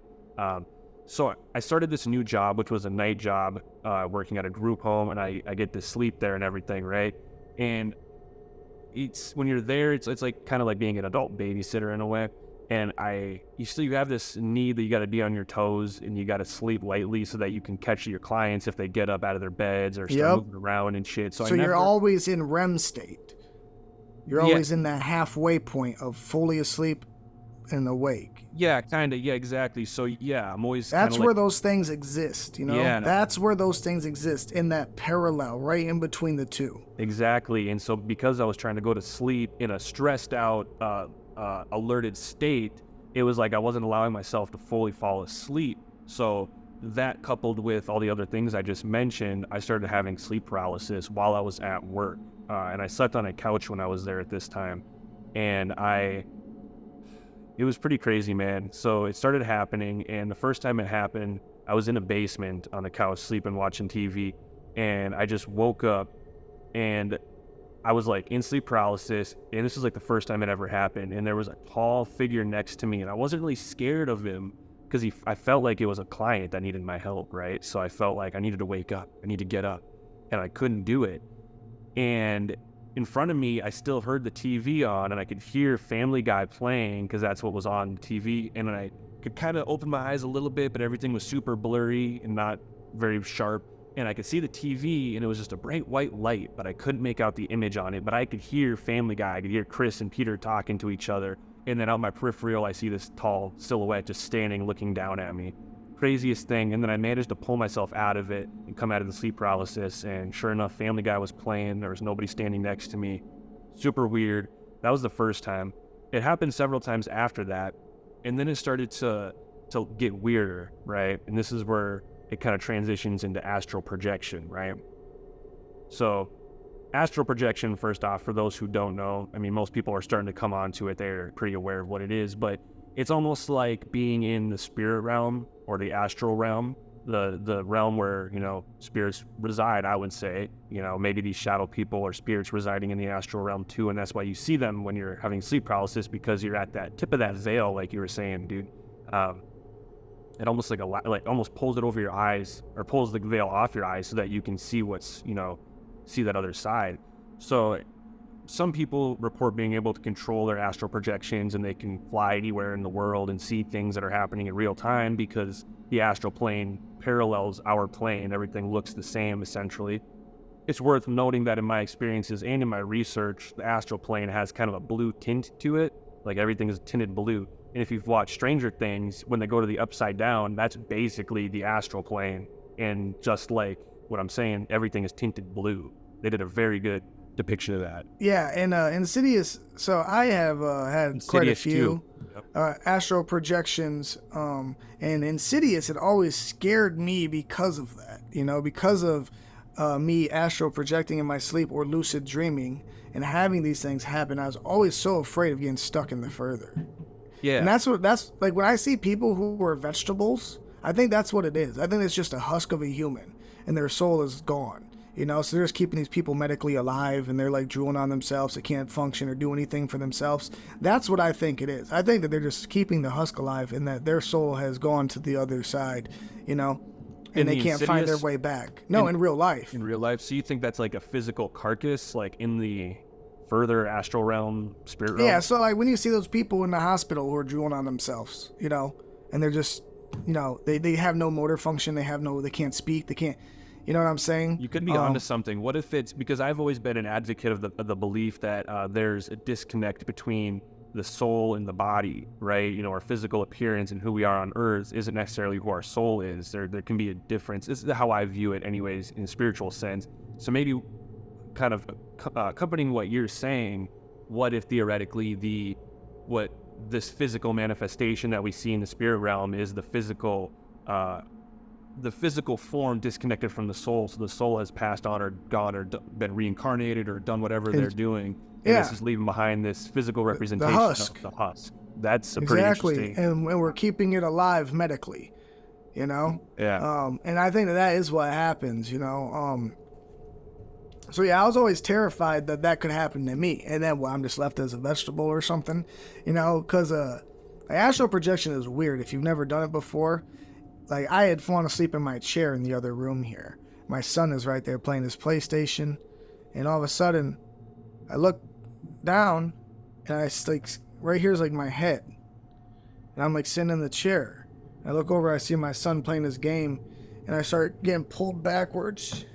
Speaker 2: So I started this new job, which was a night job, working at a group home, and I get to sleep there and everything, right? And it's when you're there, it's like kind of like being an adult babysitter in a way. And you have this need that you got to be on your toes and you got to sleep lightly so that you can catch your clients if they get up out of their beds or start moving around and shit. So
Speaker 1: you're always in REM state. You're always in that halfway point of fully asleep and awake.
Speaker 2: Yeah, kind of. Yeah, exactly. So yeah, I'm always.
Speaker 1: That's where those things exist, you know? Yeah, that's where those things exist, in that parallel, right in between the two.
Speaker 2: Exactly. And so because I was trying to go to sleep in a stressed out, alerted state, it was like I wasn't allowing myself to fully fall asleep. So that, coupled with all the other things I just mentioned, I started having sleep paralysis while I was at work. And I slept on a couch when I was there at this time. And it was pretty crazy, man. So it started happening, and the first time it happened, I was in a basement on the couch sleeping, watching TV, and I just woke up, and I was like in sleep paralysis, and this was like the first time it ever happened, and there was a tall figure next to me, and I wasn't really scared of him, because I felt like it was a client that needed my help, right? So I felt like I needed to wake up, I need to get up, and I couldn't do it. And in front of me, I still heard the TV on, and I could hear Family Guy playing because that's what was on TV. And I could kind of open my eyes a little bit, but everything was super blurry and not very sharp. And I could see the TV, and it was just a bright white light, but I couldn't make out the image on it. But I could hear Family Guy. I could hear Chris and Peter talking to each other. And then out my peripheral, I see this tall silhouette just standing, looking down at me. Craziest thing. And then I managed to pull myself out of it and come out of the sleep paralysis, and sure enough, Family Guy was playing. There was nobody standing next to me. Super weird. That was the first time. It happened several times after that, and then it started to get weirder, right? And this is where it kind of transitions into astral projection, right? So astral projection, first off, for those who don't know, I mean, most people are starting to come onto it. They're pretty aware of what it is, but it's almost like being in the spirit realm or the astral realm, the realm where, you know, spirits reside, I would say. You know, maybe these shadow people are spirits residing in the astral realm too, and that's why you see them when you're having sleep paralysis, because you're at that tip of that veil, like you were saying, dude. It almost like almost pulls it over your eyes, or pulls the veil off your eyes so that you can see what's, you know, see that other side. So some people report being able to control their astral projections, and they can fly anywhere in the world and see things that are happening in real time because the astral plane parallels our plane. Everything looks the same, essentially. It's worth noting that in my experiences and in my research, the astral plane has kind of a blue tint to it. Like, everything is tinted blue. And if you've watched Stranger Things, when they go to the upside down, that's basically the astral plane. And just like what I'm saying, everything is tinted blue. They did a very good depiction of that.
Speaker 1: Yeah, and Insidious, so I have had Insidious quite a few astral projections, and Insidious had always scared me because of that, you know, because of me astral projecting in my sleep or lucid dreaming and having these things happen. I was always so afraid of getting stuck in the further. Yeah. And that's like, when I see people who are vegetables, I think that's what it is. I think it's just a husk of a human and their soul is gone. You know, so they're just keeping these people medically alive, and they're like drooling on themselves. They can't function or do anything for themselves. That's what I think it is. I think that they're just keeping the husk alive, and that their soul has gone to the other side, you know, and they can't find their way back. No, in real life.
Speaker 2: In real life. So you think that's like a physical carcass, like in the further astral realm, spirit realm?
Speaker 1: Yeah, so like when you see those people in the hospital who are drooling on themselves, you know, and they're just, you know, they have no motor function. They can't speak. They can't. You know what I'm saying?
Speaker 2: You could be onto something. What if it's, because I've always been an advocate of the belief that there's a disconnect between the soul and the body, right? You know, our physical appearance and who we are on earth isn't necessarily who our soul is. There can be a difference. This is how I view it anyways, in a spiritual sense. So maybe kind of accompanying what you're saying, what if theoretically what this physical manifestation that we see in the spirit realm is the physical form disconnected from the soul, so the soul has passed on or gone or been reincarnated or done whatever they're doing, and this is leaving behind this physical representation of the husk. That's a pretty interesting.
Speaker 1: And we're keeping it alive medically, you know?
Speaker 2: Yeah.
Speaker 1: And I think that is what happens, you know? So yeah, I was always terrified that could happen to me, and then I'm just left as a vegetable or something, you know? Because astral projection is weird if you've never done it before. like I had fallen asleep in my chair in the other room here. My son is right there playing his PlayStation, and all of a sudden, I look down, and I like right here is like my head, and I'm like sitting in the chair. I look over, I see my son playing his game, and I start getting pulled backwards,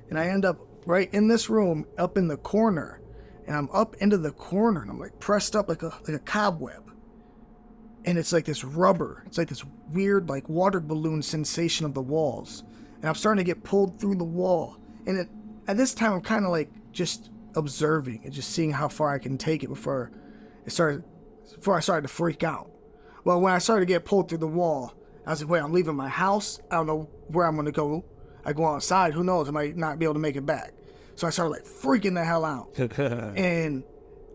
Speaker 1: and I end up right in this room, up in the corner, and I'm up into the corner, and I'm like pressed up like a cobweb. And it's like this rubber. It's like this weird, like water balloon sensation of the walls. And I'm starting to get pulled through the wall. And at this time, I'm kind of like just observing and just seeing how far I can take it before I started to freak out. Well, when I started to get pulled through the wall, I was like, wait, I'm leaving my house. I don't know where I'm going to go. I go outside. Who knows? I might not be able to make it back. So I started like freaking the hell out. And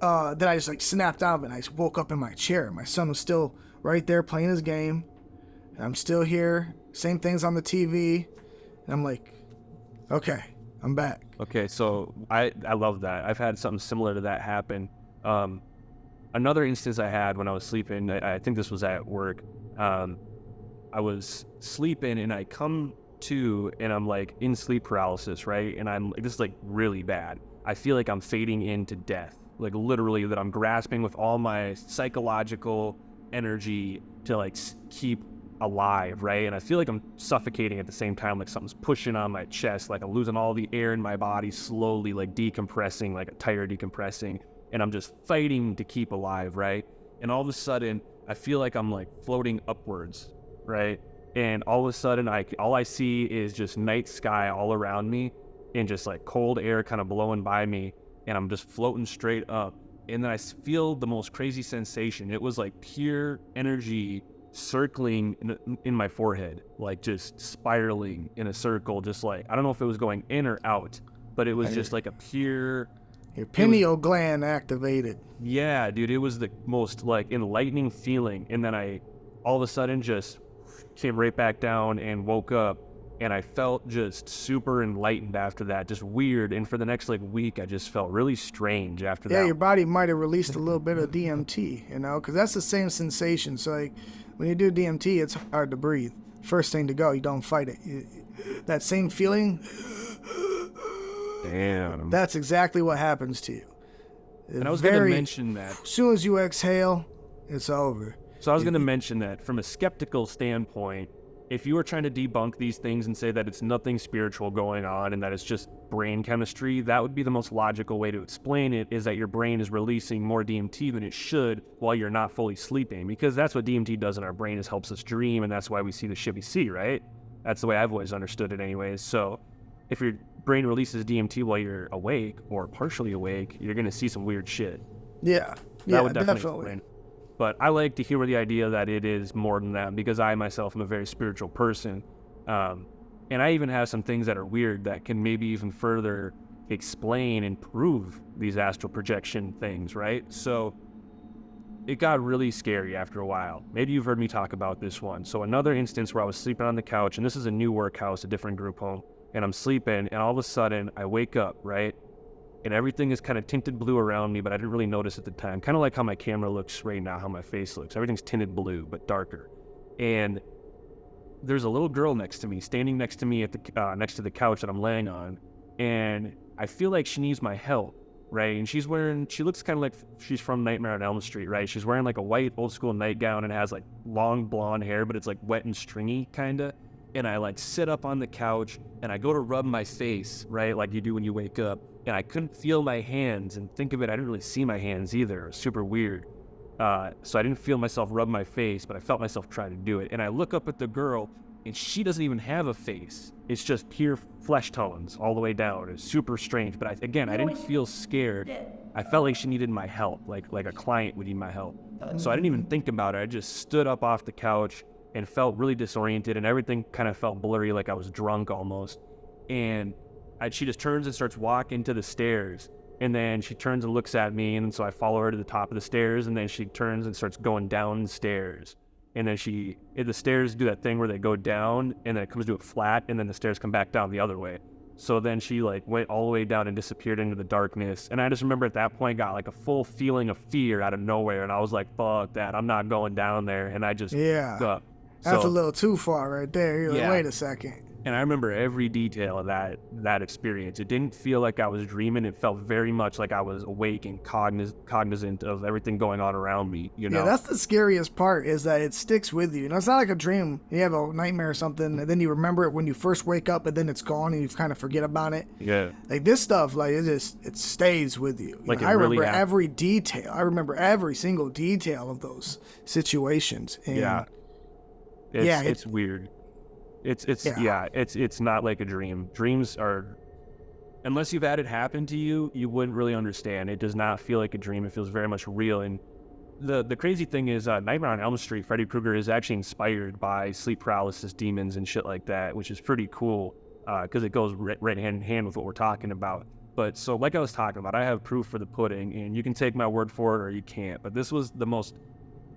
Speaker 1: then I just like snapped out of it. And I just woke up in my chair. My son was still right there playing his game. And I'm still here. Same things on the TV. And I'm like, okay, I'm back.
Speaker 2: Okay, so I love that. I've had something similar to that happen. Another instance I had when I was sleeping, I think this was at work. I was sleeping and I come to and I'm like in sleep paralysis, right? And I'm this is like really bad. I feel like I'm fading into death. Like literally that I'm grasping with all my psychological energy to like keep alive, right? And I feel like I'm suffocating at the same time, like something's pushing on my chest, like I'm losing all the air in my body slowly, like decompressing, like a tire decompressing, and I'm just fighting to keep alive, right? And all of a sudden I feel like I'm like floating upwards, right? And all of a sudden all I see is just night sky all around me and just like cold air kind of blowing by me, and I'm just floating straight up. And then I feel the most crazy sensation. It was like pure energy circling in my forehead, like just spiraling in a circle, just like, I don't know if it was going in or out, but it was just like a pure...
Speaker 1: Your pineal gland activated.
Speaker 2: Yeah, dude, it was the most like enlightening feeling. And then I all of a sudden just came right back down and woke up, and I felt just super enlightened after that, just weird. And for the next like week, I just felt really strange after that.
Speaker 1: Yeah, your body might have released a little bit of DMT, you know, because that's the same sensation. So like when you do DMT, it's hard to breathe. First thing to go, you don't fight it. That same feeling,
Speaker 2: damn,
Speaker 1: that's exactly what happens to you.
Speaker 2: And I was going to mention that.
Speaker 1: As soon as you exhale, it's over.
Speaker 2: So I was going to mention that from a skeptical standpoint, if you were trying to debunk these things and say that it's nothing spiritual going on and that it's just brain chemistry, that would be the most logical way to explain it, is that your brain is releasing more DMT than it should while you're not fully sleeping. Because that's what DMT does in our brain, is helps us dream, and that's why we see the shit we see, right? That's the way I've always understood it anyways. So if your brain releases DMT while you're awake or partially awake, you're going to see some weird shit.
Speaker 1: Yeah.
Speaker 2: That would definitely explain. But I like to hear the idea that it is more than that, because I myself am a very spiritual person. And I even have some things that are weird that can maybe even further explain and prove these astral projection things, right? So it got really scary after a while. Maybe you've heard me talk about this one. So another instance where I was sleeping on the couch, and this is a new workhouse, a different group home, and I'm sleeping, and all of a sudden I wake up, right? And everything is kind of tinted blue around me, but I didn't really notice at the time. Kind of like how my camera looks right now, how my face looks. Everything's tinted blue, but darker. And there's a little girl next to me, standing next to me at the next to the couch that I'm laying on. And I feel like she needs my help, right? And she looks kind of like she's from Nightmare on Elm Street, right? She's wearing like a white old school nightgown and has like long blonde hair, but it's like wet and stringy kind of. And I like sit up on the couch and I go to rub my face, right? Like you do when you wake up. And I couldn't feel my hands, and think of it, I didn't really see my hands either. It was super weird. So I didn't feel myself rub my face, but I felt myself try to do it. And I look up at the girl, and she doesn't even have a face. It's just pure flesh tones all the way down. It's super strange. But I didn't feel scared. I felt like she needed my help, like a client would need my help. So I didn't even think about it. I just stood up off the couch and felt really disoriented, and everything kind of felt blurry, like I was drunk almost. And she just turns and starts walking to the stairs, and then she turns and looks at me, and so I follow her to the top of the stairs, and then she turns and starts going down the stairs, and then the stairs do that thing where they go down, and then it comes to a flat, and then the stairs come back down the other way. So then she like went all the way down and disappeared into the darkness, and I just remember at that point got like a full feeling of fear out of nowhere, and I was like, fuck that, I'm not going down there, and I just
Speaker 1: That's a little too far right there. You're like, wait a second.
Speaker 2: And I remember every detail of that experience. It didn't feel like I was dreaming. It felt very much like I was awake and cognizant of everything going on around me, you know?
Speaker 1: Yeah, that's the scariest part, is that it sticks with you. You know, it's not like a dream. You have a nightmare or something, and then you remember it when you first wake up, and then it's gone, and you kind of forget about it.
Speaker 2: Yeah.
Speaker 1: Like, this stuff, like, it stays with you.
Speaker 2: Like,
Speaker 1: I remember every detail. I remember every single detail of those situations. And
Speaker 2: it's weird. It's not like a dream. Dreams are, unless you've had it happen to you, you wouldn't really understand. It does not feel like a dream. It feels very much real. And the crazy thing is, Nightmare on Elm Street, Freddy Krueger is actually inspired by sleep paralysis demons and shit like that, which is pretty cool because it goes right hand in hand with what we're talking about. But so, like I was talking about, I have proof for the pudding, and you can take my word for it or you can't. But this was the most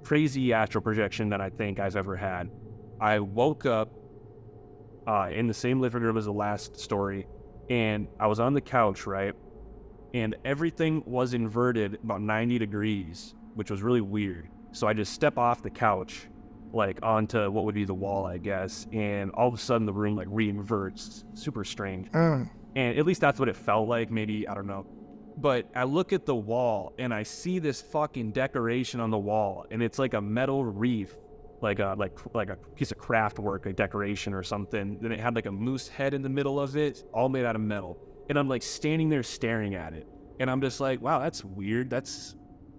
Speaker 2: crazy astral projection that I think I've ever had. I woke up in the same living room as the last story, and I was on the couch, right? And everything was inverted about 90 degrees, which was really weird. So I just step off the couch, like onto what would be the wall, I guess, and all of a sudden the room like re-inverts. Super strange. And at least that's what it felt like. Maybe, I don't know. But I look at the wall and I see this fucking decoration on the wall, and it's like a metal wreath, like a piece of craft work, a decoration or something. Then it had like a moose head in the middle of it, all made out of metal. And I'm like standing there staring at it, and I'm just like, wow, that's weird. That's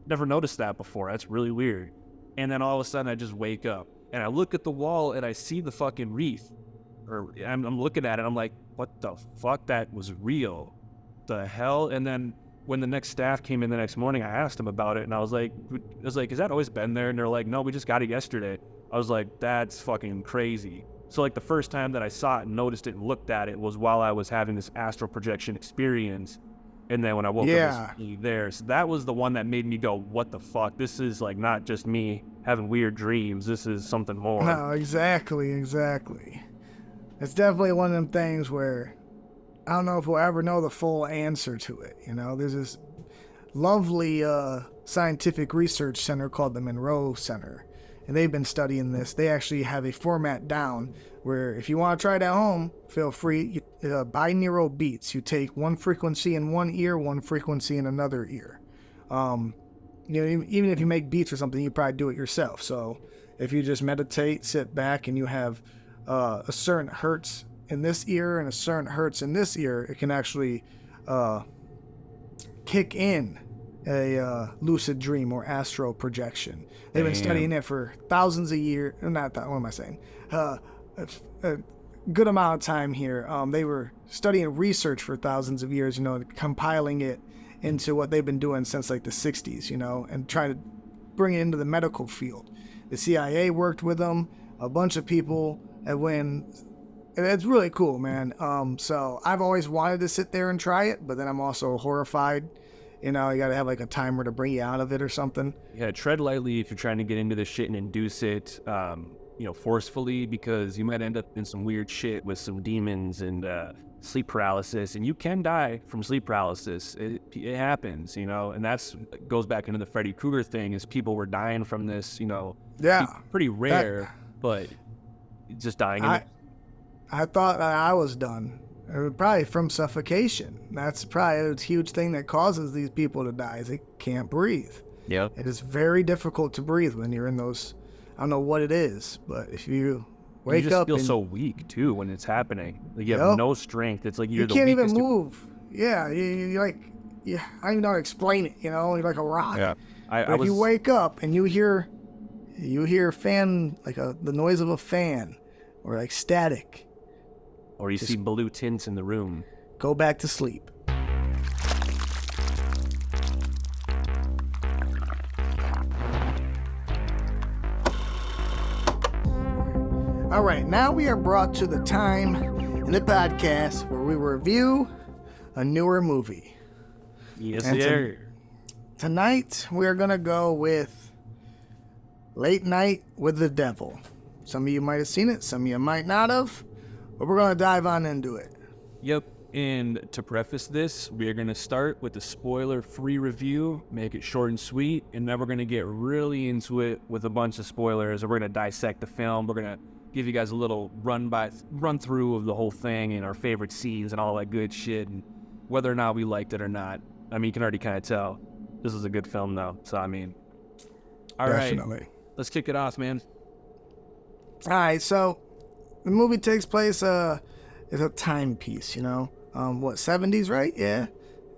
Speaker 2: never noticed that before. That's really weird. And then all of a sudden I just wake up and I look at the wall and I see the fucking wreath, or I'm looking at it. I'm like, what the fuck? That was real. The hell? And then when the next staff came in the next morning, I asked them about it, and I was like, has that always been there? And they're like, no, we just got it yesterday. I was like, that's fucking crazy. So like the first time that I saw it and noticed it and looked at it was while I was having this astral projection experience. And then when I woke up, it was there. So that was the one that made me go, what the fuck? This is like not just me having weird dreams. This is something more.
Speaker 1: No, exactly. It's definitely one of them things where I don't know if we'll ever know the full answer to it. You know, there's this lovely scientific research center called the Monroe Center, and they've been studying this. They actually have a format down where if you want to try it at home, feel free. Binaural beats. You take one frequency in one ear, one frequency in another ear. You know, even if you make beats or something, you probably do it yourself. So if you just meditate, sit back, and you have a certain hertz in this ear and a certain hertz in this ear, it can actually kick in a lucid dream or astral projection. They've been studying it for thousands of years. What am I saying? A good amount of time here. They were studying research for thousands of years, you know, compiling it into what they've been doing since like the 60s, you know, and trying to bring it into the medical field. The CIA worked with them, a bunch of people, and it's really cool, man. So I've always wanted to sit there and try it, but then I'm also horrified. You know, you got to have like a timer to bring you out of it or something.
Speaker 2: Yeah, tread lightly if you're trying to get into this shit and induce it, you know, forcefully, because you might end up in some weird shit with some demons and sleep paralysis, and you can die from sleep paralysis. It happens, you know, and goes back into the Freddy Krueger thing, is people were dying from this, you know.
Speaker 1: Yeah.
Speaker 2: Pretty rare, but just dying.
Speaker 1: I thought that I was done. Probably from suffocation. That's probably a huge thing that causes these people to die, is they can't breathe.
Speaker 2: Yeah.
Speaker 1: It is very difficult to breathe when you're in those, I don't know what it is, but if you wake up,
Speaker 2: you just feel so weak too when it's happening. Like you have no strength. It's like you
Speaker 1: can't even move. Yeah, you like, I don't even know how to explain it. You know, you're like a rock.
Speaker 2: Yeah.
Speaker 1: If you wake up and you hear fan, like the noise of a fan, or like static,
Speaker 2: or you see blue tints in the room,
Speaker 1: go back to sleep. All right, now we are brought to the time in the podcast where we review a newer movie.
Speaker 2: Yes, sir.
Speaker 1: Tonight, we are going to go with Late Night with the Devil. Some of you might have seen it, some of you might not have, but we're going to dive on into it.
Speaker 2: Yep. And to preface this, we are going to start with a spoiler-free review, make it short and sweet, and then we're going to get really into it with a bunch of spoilers. We're going to dissect the film. We're going to give you guys a little run through of the whole thing and our favorite scenes and all that good shit, and whether or not we liked it or not. I mean, you can already kind of tell. This is a good film, though. So, I mean, all
Speaker 1: Definitely.
Speaker 2: right, let's kick it off, man.
Speaker 1: All right, so the movie takes place, it's a timepiece, you know? 70s, right? Yeah.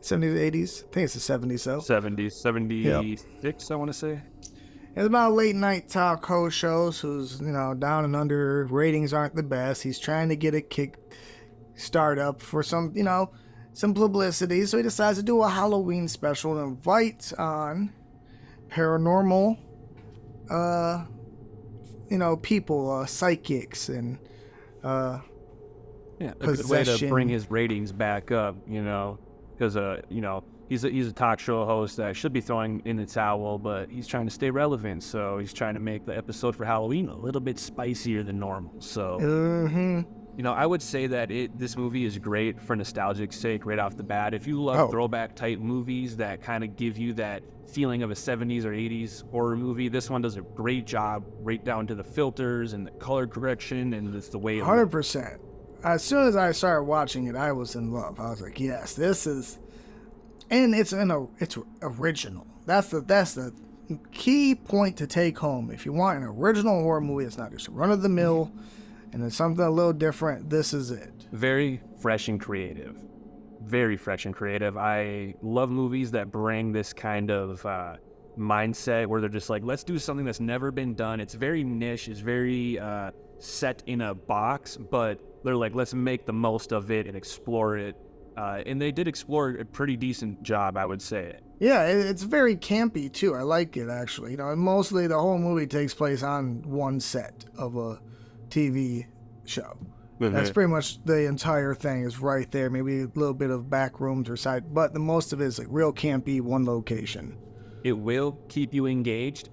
Speaker 1: 70s, 80s. I think it's the 70s, though.
Speaker 2: 70s, 76, yep. I want to say.
Speaker 1: It's about late night talk host shows who's, you know, down and under. Ratings aren't the best. He's trying to get a kick start up for some, you know, some publicity. So he decides to do a Halloween special and invites on paranormal, you know, people, psychics and,
Speaker 2: yeah, a good way to bring his ratings back up, you know, because, you know, he's a talk show host that should be throwing in the towel, but he's trying to stay relevant, so he's trying to make the episode for Halloween a little bit spicier than normal. So, you know, I would say that this movie is great for nostalgic's sake right off the bat. If you love throwback type movies that kind of give you that feeling of a 70s or 80s horror movie, this one does a great job right down to the filters and the color correction and just the way it
Speaker 1: 100%. As soon as I started watching it, I was in love. I was like, yes, this is, and it's original. That's the key point to take home. If you want an original horror movie, it's not just run of the mill, and it's something a little different. This is it.
Speaker 2: Very fresh and creative. Very fresh and creative. I love movies that bring this kind of mindset where they're just like, let's do something that's never been done. It's very niche. It's very set in a box, but they're like, let's make the most of it and explore it. And they did explore a pretty decent job, I would say.
Speaker 1: Yeah, it's very campy, too. I like it, actually. You know, mostly the whole movie takes place on one set of a TV show. Mm-hmm. That's pretty much the entire thing is right there. Maybe a little bit of back rooms or side, but the most of it is like real campy, one location.
Speaker 2: It will keep you engaged.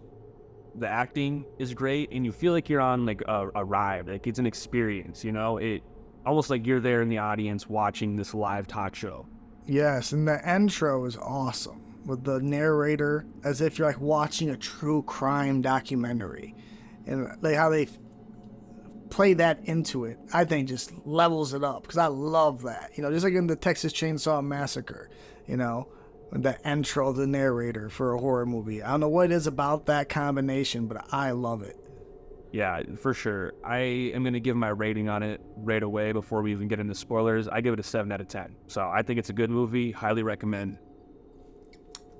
Speaker 2: The acting is great, and you feel like you're on like a ride. Like it's an experience, you know? It almost like you're there in the audience watching this live talk show.
Speaker 1: Yes, and the intro is awesome with the narrator as if you're like watching a true crime documentary. And like how they play that into it, I think just levels it up because I love that. You know, just like in the Texas Chainsaw Massacre, you know, the intro, the narrator for a horror movie. I don't know what it is about that combination, but I love it.
Speaker 2: Yeah, for sure. I am going to give my rating on it right away before we even get into spoilers. I give it a 7 out of 10. So I think it's a good movie. Highly recommend.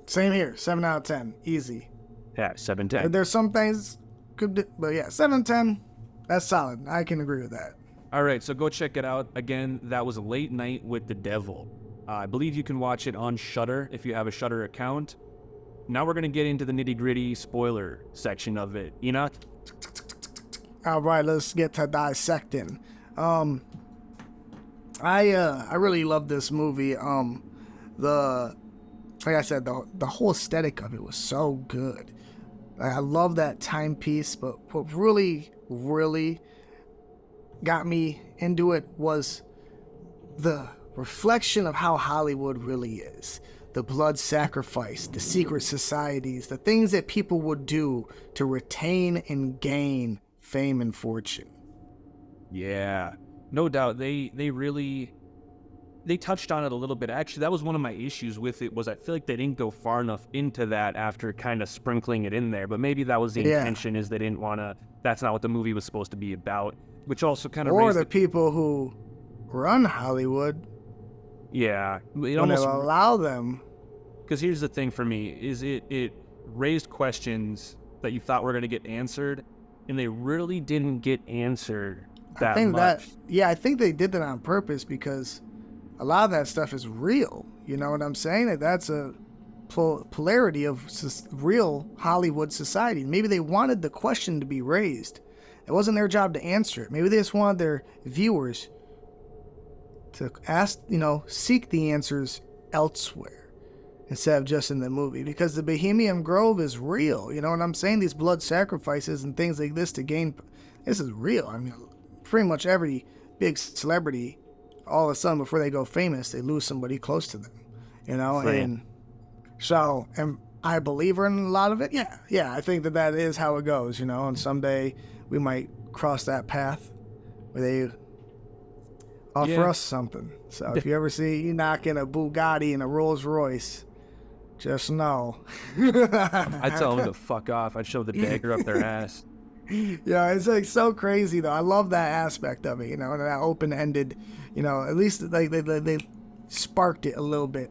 Speaker 1: Same here. 7 out of 10. Easy.
Speaker 2: Yeah, 7, 10.
Speaker 1: There's some things could do, but yeah, 7, 10. That's solid. I can agree with that.
Speaker 2: All right, so go check it out. Again, that was Late Night with the Devil. I believe you can watch it on Shudder if you have a Shudder account. Now we're going to get into the nitty-gritty spoiler section of it. Enokh?
Speaker 1: All right, let's get to dissecting. I really love this movie. Like I said, the whole aesthetic of it was so good. I love that timepiece, but what really got me into it was the reflection of how Hollywood really is. The blood sacrifice, the secret societies, the things that people would do to retain and gain fame and fortune.
Speaker 2: Yeah, no doubt. They touched on it a little bit. Actually, that was one of my issues with it, was I feel like they didn't go far enough into that after kind of sprinkling it in there. But maybe that was the intention, is they didn't want to, that's not what the movie was supposed to be about, which also kind of
Speaker 1: Or the people who run Hollywood.
Speaker 2: Yeah.
Speaker 1: It almost allow them.
Speaker 2: Because here's the thing for me, is it raised questions that you thought were going to get answered, and they really didn't get answered that much.
Speaker 1: I think they did that on purpose because a lot of that stuff is real. You know what I'm saying? That's a polarity of real Hollywood society. Maybe they wanted the question to be raised. It wasn't their job to answer it. Maybe they just wanted their viewers to ask, seek the answers elsewhere instead of just in the movie. Because the Bohemian Grove is real. You know what I'm saying? These blood sacrifices and things like this to gain, this is real. I mean, pretty much every big celebrity all of a sudden, before they go famous, they lose somebody close to them, you know? Right. And so, am I a believer in a lot of it? Yeah, I think that is how it goes, you know? And someday we might cross that path where they offer us something. So if you ever see Enokh in a Bugatti and a Rolls Royce, just know.
Speaker 2: I'd tell them to fuck off. I'd shove the dagger up their ass.
Speaker 1: Yeah, it's like so crazy though. I love that aspect of it, you know, and that open-ended, you know, at least like they sparked it a little bit.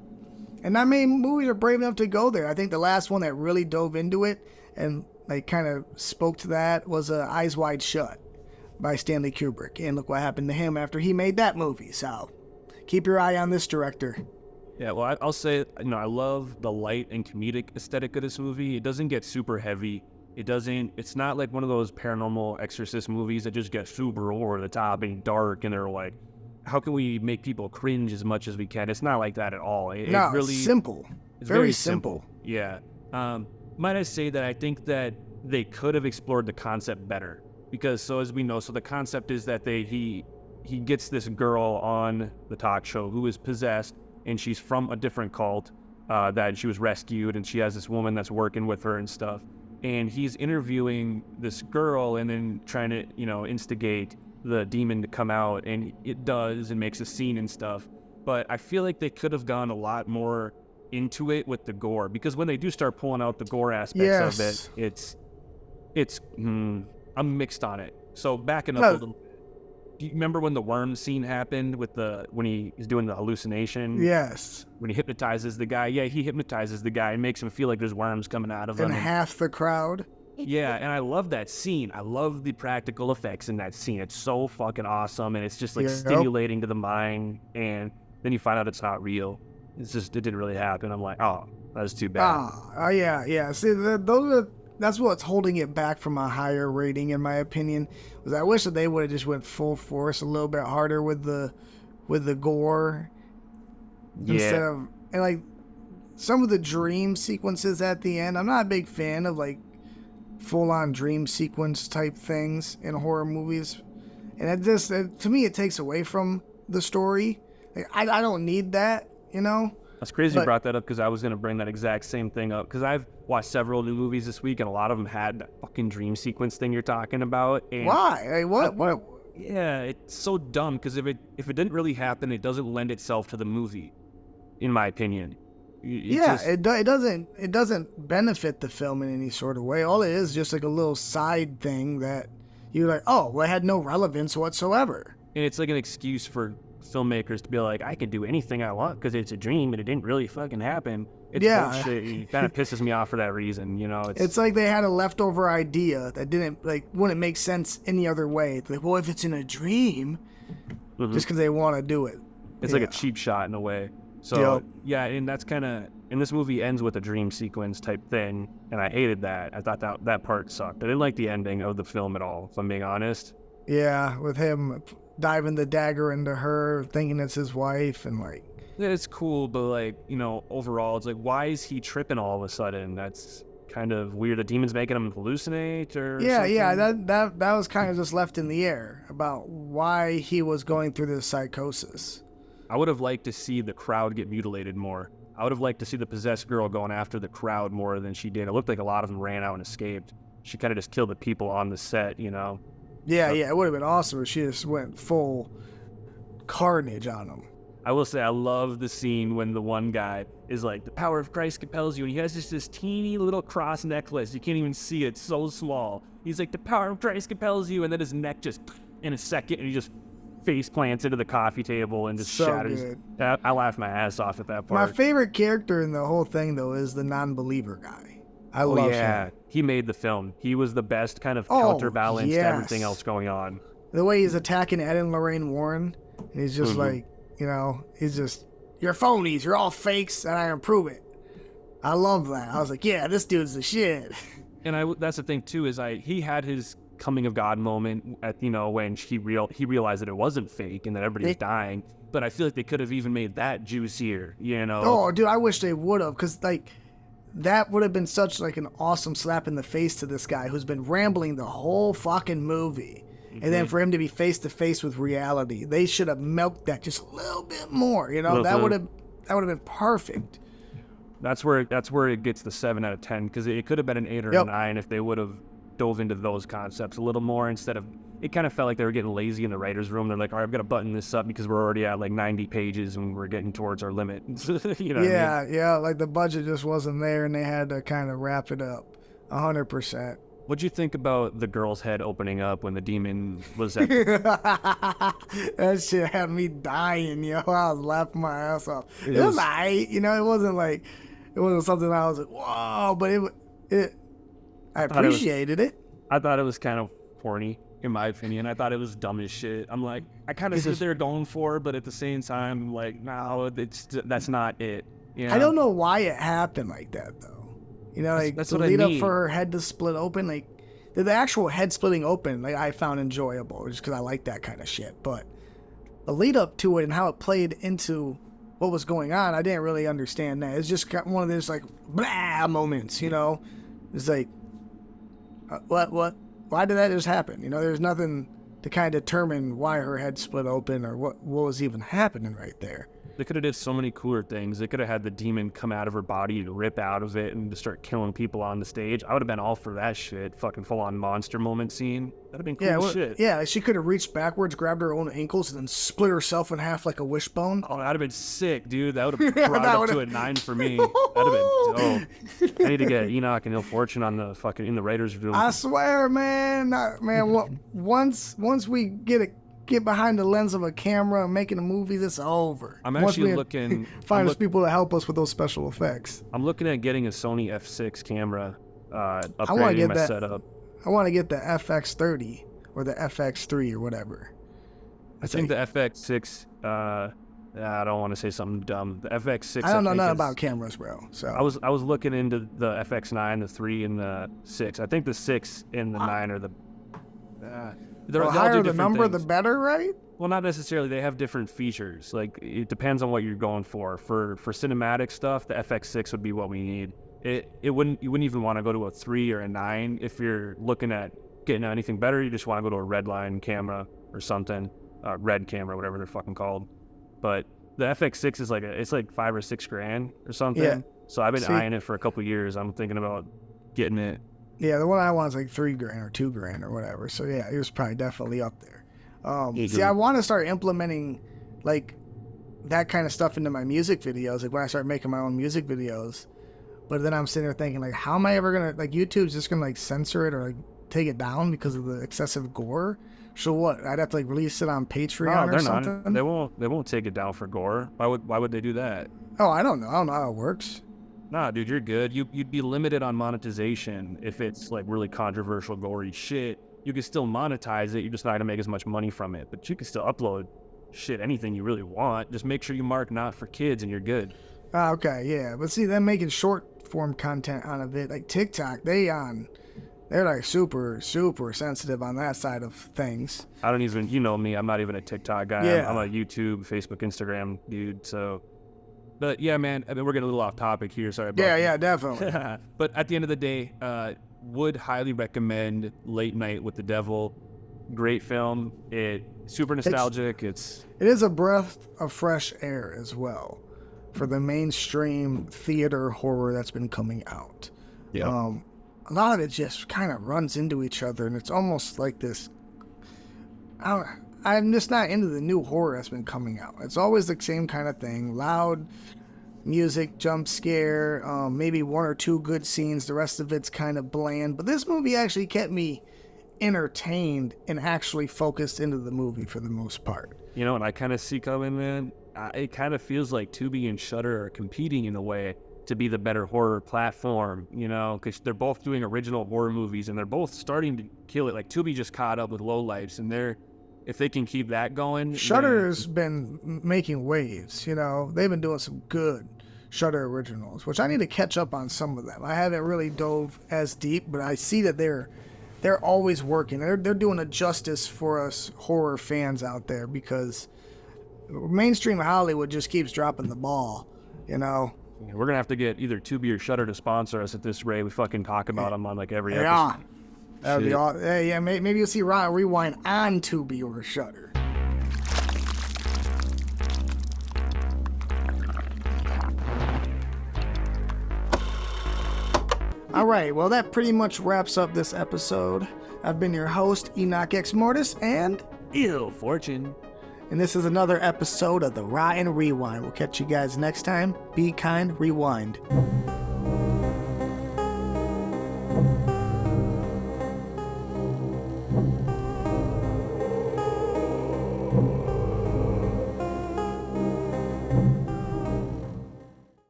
Speaker 1: And I mean, movies are brave enough to go there. I think the last one that really dove into it and like kind of spoke to that was Eyes Wide Shut by Stanley Kubrick. And look what happened to him after he made that movie. So keep your eye on this director.
Speaker 2: Yeah, well, I'll say, you know, I love the light and comedic aesthetic of this movie. It doesn't get super heavy. It's not like one of those paranormal exorcist movies that just get super over the top and dark and they're like, how can we make people cringe as much as we can? It's not like that at all. It's really
Speaker 1: simple.
Speaker 2: It's very simple. Yeah. Might I say that I think that they could have explored the concept better because, so as we know, so the concept is that he gets this girl on the talk show who is possessed and she's from a different cult that she was rescued and she has this woman that's working with her and stuff. And he's interviewing this girl and then trying to, you know, instigate the demon to come out, and it does and makes a scene and stuff. But I feel like they could have gone a lot more into it with the gore, because when they do start pulling out the gore aspects of it, I'm mixed on it. So backing up a little. Do you remember when the worm scene happened with when he's doing the hallucination?
Speaker 1: Yes.
Speaker 2: When he hypnotizes the guy. Yeah, he hypnotizes the guy and makes him feel like there's worms coming out of him.
Speaker 1: And half the crowd.
Speaker 2: Yeah, and I love that scene. I love the practical effects in that scene. It's so fucking awesome, and it's just like stimulating to the mind, and then you find out it's not real. It didn't really happen. I'm like, oh, that's too bad.
Speaker 1: Yeah. See, that's what's holding it back from a higher rating, in my opinion. Was I wish that they would have just went full force a little bit harder with the gore, instead of, and like some of the dream sequences at the end. I'm not a big fan of like full-on dream sequence type things in horror movies, and to me it takes away from the story. Like, I don't need that, you know.
Speaker 2: That's crazy you brought that up, because I was going to bring that exact same thing up, because I've watched several new movies this week and a lot of them had that fucking dream sequence thing you're talking about. And
Speaker 1: why? Like, what?
Speaker 2: Yeah, it's so dumb, because if it didn't really happen, it doesn't lend itself to the movie, in my opinion.
Speaker 1: It doesn't benefit the film in any sort of way. All it is just like a little side thing that you're like, oh, well, it had no relevance whatsoever.
Speaker 2: And it's like an excuse for filmmakers to be like, I can do anything I want because it's a dream and it didn't really fucking happen. It's bullshit. It kind of pisses me off for that reason, you know.
Speaker 1: It's like they had a leftover idea that wouldn't make sense any other way. It's like, well, if it's in a dream, just because they want to do it.
Speaker 2: It's like a cheap shot in a way. So, and that's kind of, and this movie ends with a dream sequence type thing, and I hated that. I thought that part sucked. I didn't like the ending of the film at all, if I'm being honest.
Speaker 1: Yeah, with him diving the dagger into her, thinking it's his wife, and like...
Speaker 2: It's cool, but like, you know, overall, it's like, why is he tripping all of a sudden? That's kind of weird. The demon's making him hallucinate or something?
Speaker 1: Yeah, that was kind of just left in the air about why he was going through this psychosis.
Speaker 2: I would have liked to see the crowd get mutilated more. I would have liked to see the possessed girl going after the crowd more than she did. It looked like a lot of them ran out and escaped. She kind of just killed the people on the set, you know?
Speaker 1: Yeah, it would have been awesome if she just went full carnage on them.
Speaker 2: I will say I love the scene when the one guy is like, the power of Christ compels you, and he has just this teeny little cross necklace. You can't even see it. It's so small. He's like, the power of Christ compels you, and then his neck just, in a second, and he just face plants into the coffee table and just shatters. Good. I laughed my ass off at that part.
Speaker 1: My favorite character in the whole thing, though, is the non-believer guy. I love him.
Speaker 2: He made the film. He was the best kind of counterbalance to everything else going on.
Speaker 1: The way he's attacking Ed and Lorraine Warren, and he's just like, you know, he's just, you're phonies, you're all fakes, and I approve it. I love that. I was like, yeah, this dude's the shit.
Speaker 2: And that's the thing too, is he had his coming of God moment at, you know, when he realized that it wasn't fake and that everybody was dying. But I feel like they could have even made that juicier, you know?
Speaker 1: Oh, dude, I wish they would have, because like that would have been such like an awesome slap in the face to this guy who's been rambling the whole fucking movie. and then for him to be face to face with reality. They should have milked that just a little bit more. You know, that would have been perfect.
Speaker 2: That's where it gets the 7 out of 10, because it could have been an 8 or a 9 if they would have dove into those concepts a little more instead of. It kind of felt like they were getting lazy in the writer's room. They're like, all right, I've got to button this up because we're already at like 90 pages and we're getting towards our limit. You know what I mean?
Speaker 1: Yeah, like the budget just wasn't there and they had to kind of wrap it up 100%.
Speaker 2: What'd you think about the girl's head opening up when the demon was at...
Speaker 1: That shit had me dying, yo. I was laughing my ass off. It was alright, you know, it wasn't something I was like, whoa, but I appreciated it.
Speaker 2: I thought it was kind of corny. In my opinion, I thought it was dumb as shit. I'm like, I kind of see what they're going for, but at the same time, like, no, that's not it. You know? I
Speaker 1: don't know why it happened like that, though. You know, like
Speaker 2: that's
Speaker 1: the lead up for her head to split open, like the actual head splitting open, like I found enjoyable just because I like that kind of shit. But the lead up to it and how it played into what was going on, I didn't really understand that. It's just one of those like blah moments, you know. It's like, what? Why did that just happen? You know, there's nothing to kind of determine why her head split open or what was even happening right there.
Speaker 2: They could have did so many cooler things. They could have had the demon come out of her body and rip out of it and just start killing people on the stage. I would have been all for that shit. Fucking full-on monster moment scene. That'd have been cool as shit.
Speaker 1: Yeah, she could have reached backwards, grabbed her own ankles, and then split herself in half like a wishbone.
Speaker 2: Oh, that'd have been sick, dude. That would have brought it up to a 9 for me. That'd have been dope. I need to get Enokh and ILL Fortune on the fucking in the writers' room.
Speaker 1: I swear, man. Once we get behind the lens of a camera and making a movie, that's over.
Speaker 2: I'm actually looking...
Speaker 1: Find us people to help us with those special effects.
Speaker 2: I'm looking at getting a Sony F6 camera, upgrading my setup.
Speaker 1: I want to get the FX30 or the FX3 or whatever.
Speaker 2: I think the FX6... I don't want to say something dumb. The FX6...
Speaker 1: I don't know nothing about cameras, bro. So
Speaker 2: I was looking into the FX9, the 3, and the 6. I think the 6 and the 9 are the...
Speaker 1: the higher the number, the better, right?
Speaker 2: Well, not necessarily. They have different features. Like, it depends on what you're going for. For cinematic stuff, the FX6 would be what we need. You wouldn't even want to go to a 3 or a 9 if you're looking at getting anything better. You just want to go to a red line camera or something, red camera, whatever they're fucking called. But the FX6 is it's like $5 or $6 grand or something. Yeah. So I've been eyeing it for a couple years. I'm thinking about getting it.
Speaker 1: Yeah, the one I want is like $3 grand or $2 grand or whatever. So yeah, it was probably definitely up there. See, I want to start implementing like that kind of stuff into my music videos. Like when I start making my own music videos, but then I'm sitting there thinking like, how am I ever gonna YouTube's just gonna like censor it or like take it down because of the excessive gore? So what? I'd have to like release it on Patreon or something.
Speaker 2: Not. They won't take it down for gore. Why would they do that?
Speaker 1: Oh, I don't know. I don't know how it works.
Speaker 2: Nah, dude, you're good. You'd be limited on monetization if it's like really controversial, gory shit. You can still monetize it. You're just not gonna make as much money from it. But you can still upload shit, anything you really want. Just make sure you mark not for kids, and you're good.
Speaker 1: Okay, yeah. But see, them making short form content out of it, like TikTok, they're like super, super sensitive on that side of things.
Speaker 2: I don't even, you know me, I'm not even a TikTok guy. Yeah. I'm a YouTube, Facebook, Instagram dude. So. But yeah, man, I mean, we're getting a little off topic here. Sorry about that.
Speaker 1: Yeah, definitely.
Speaker 2: But at the end of the day, would highly recommend Late Night with the Devil. Great film. Super nostalgic. It
Speaker 1: is a breath of fresh air as well for the mainstream theater horror that's been coming out.
Speaker 2: Yeah.
Speaker 1: A lot of it just kind of runs into each other, and it's almost like this. I'm just not into the new horror that's been coming out. It's always the same kind of thing. Loud music, jump scare, maybe 1 or 2 good scenes. The rest of it's kind of bland. But this movie actually kept me entertained and actually focused into the movie for the most part.
Speaker 2: You know, and I kind of see coming, man. It kind of feels like Tubi and Shudder are competing in a way to be the better horror platform, you know, because they're both doing original horror movies and they're both starting to kill it. Like Tubi just caught up with Lowlifes, and if they can keep that going.
Speaker 1: Shudder's been making waves, you know. They've been doing some good Shudder originals, which I need to catch up on some of them. I haven't really dove as deep, but I see that they're always working. They're doing a justice for us horror fans out there, because mainstream Hollywood just keeps dropping the ball, you know.
Speaker 2: Yeah, we're gonna have to get either Tubi or Shudder to sponsor us at this rate. We fucking talk about them on like every episode.
Speaker 1: That would be all. Yeah, maybe you'll see Rewind on Tubi or Shudder. All right, well, that pretty much wraps up this episode. I've been your host, Enokh Xmortiz, and
Speaker 2: ILL Fortune.
Speaker 1: And this is another episode of the Rotten Rewind. We'll catch you guys next time. Be kind, rewind.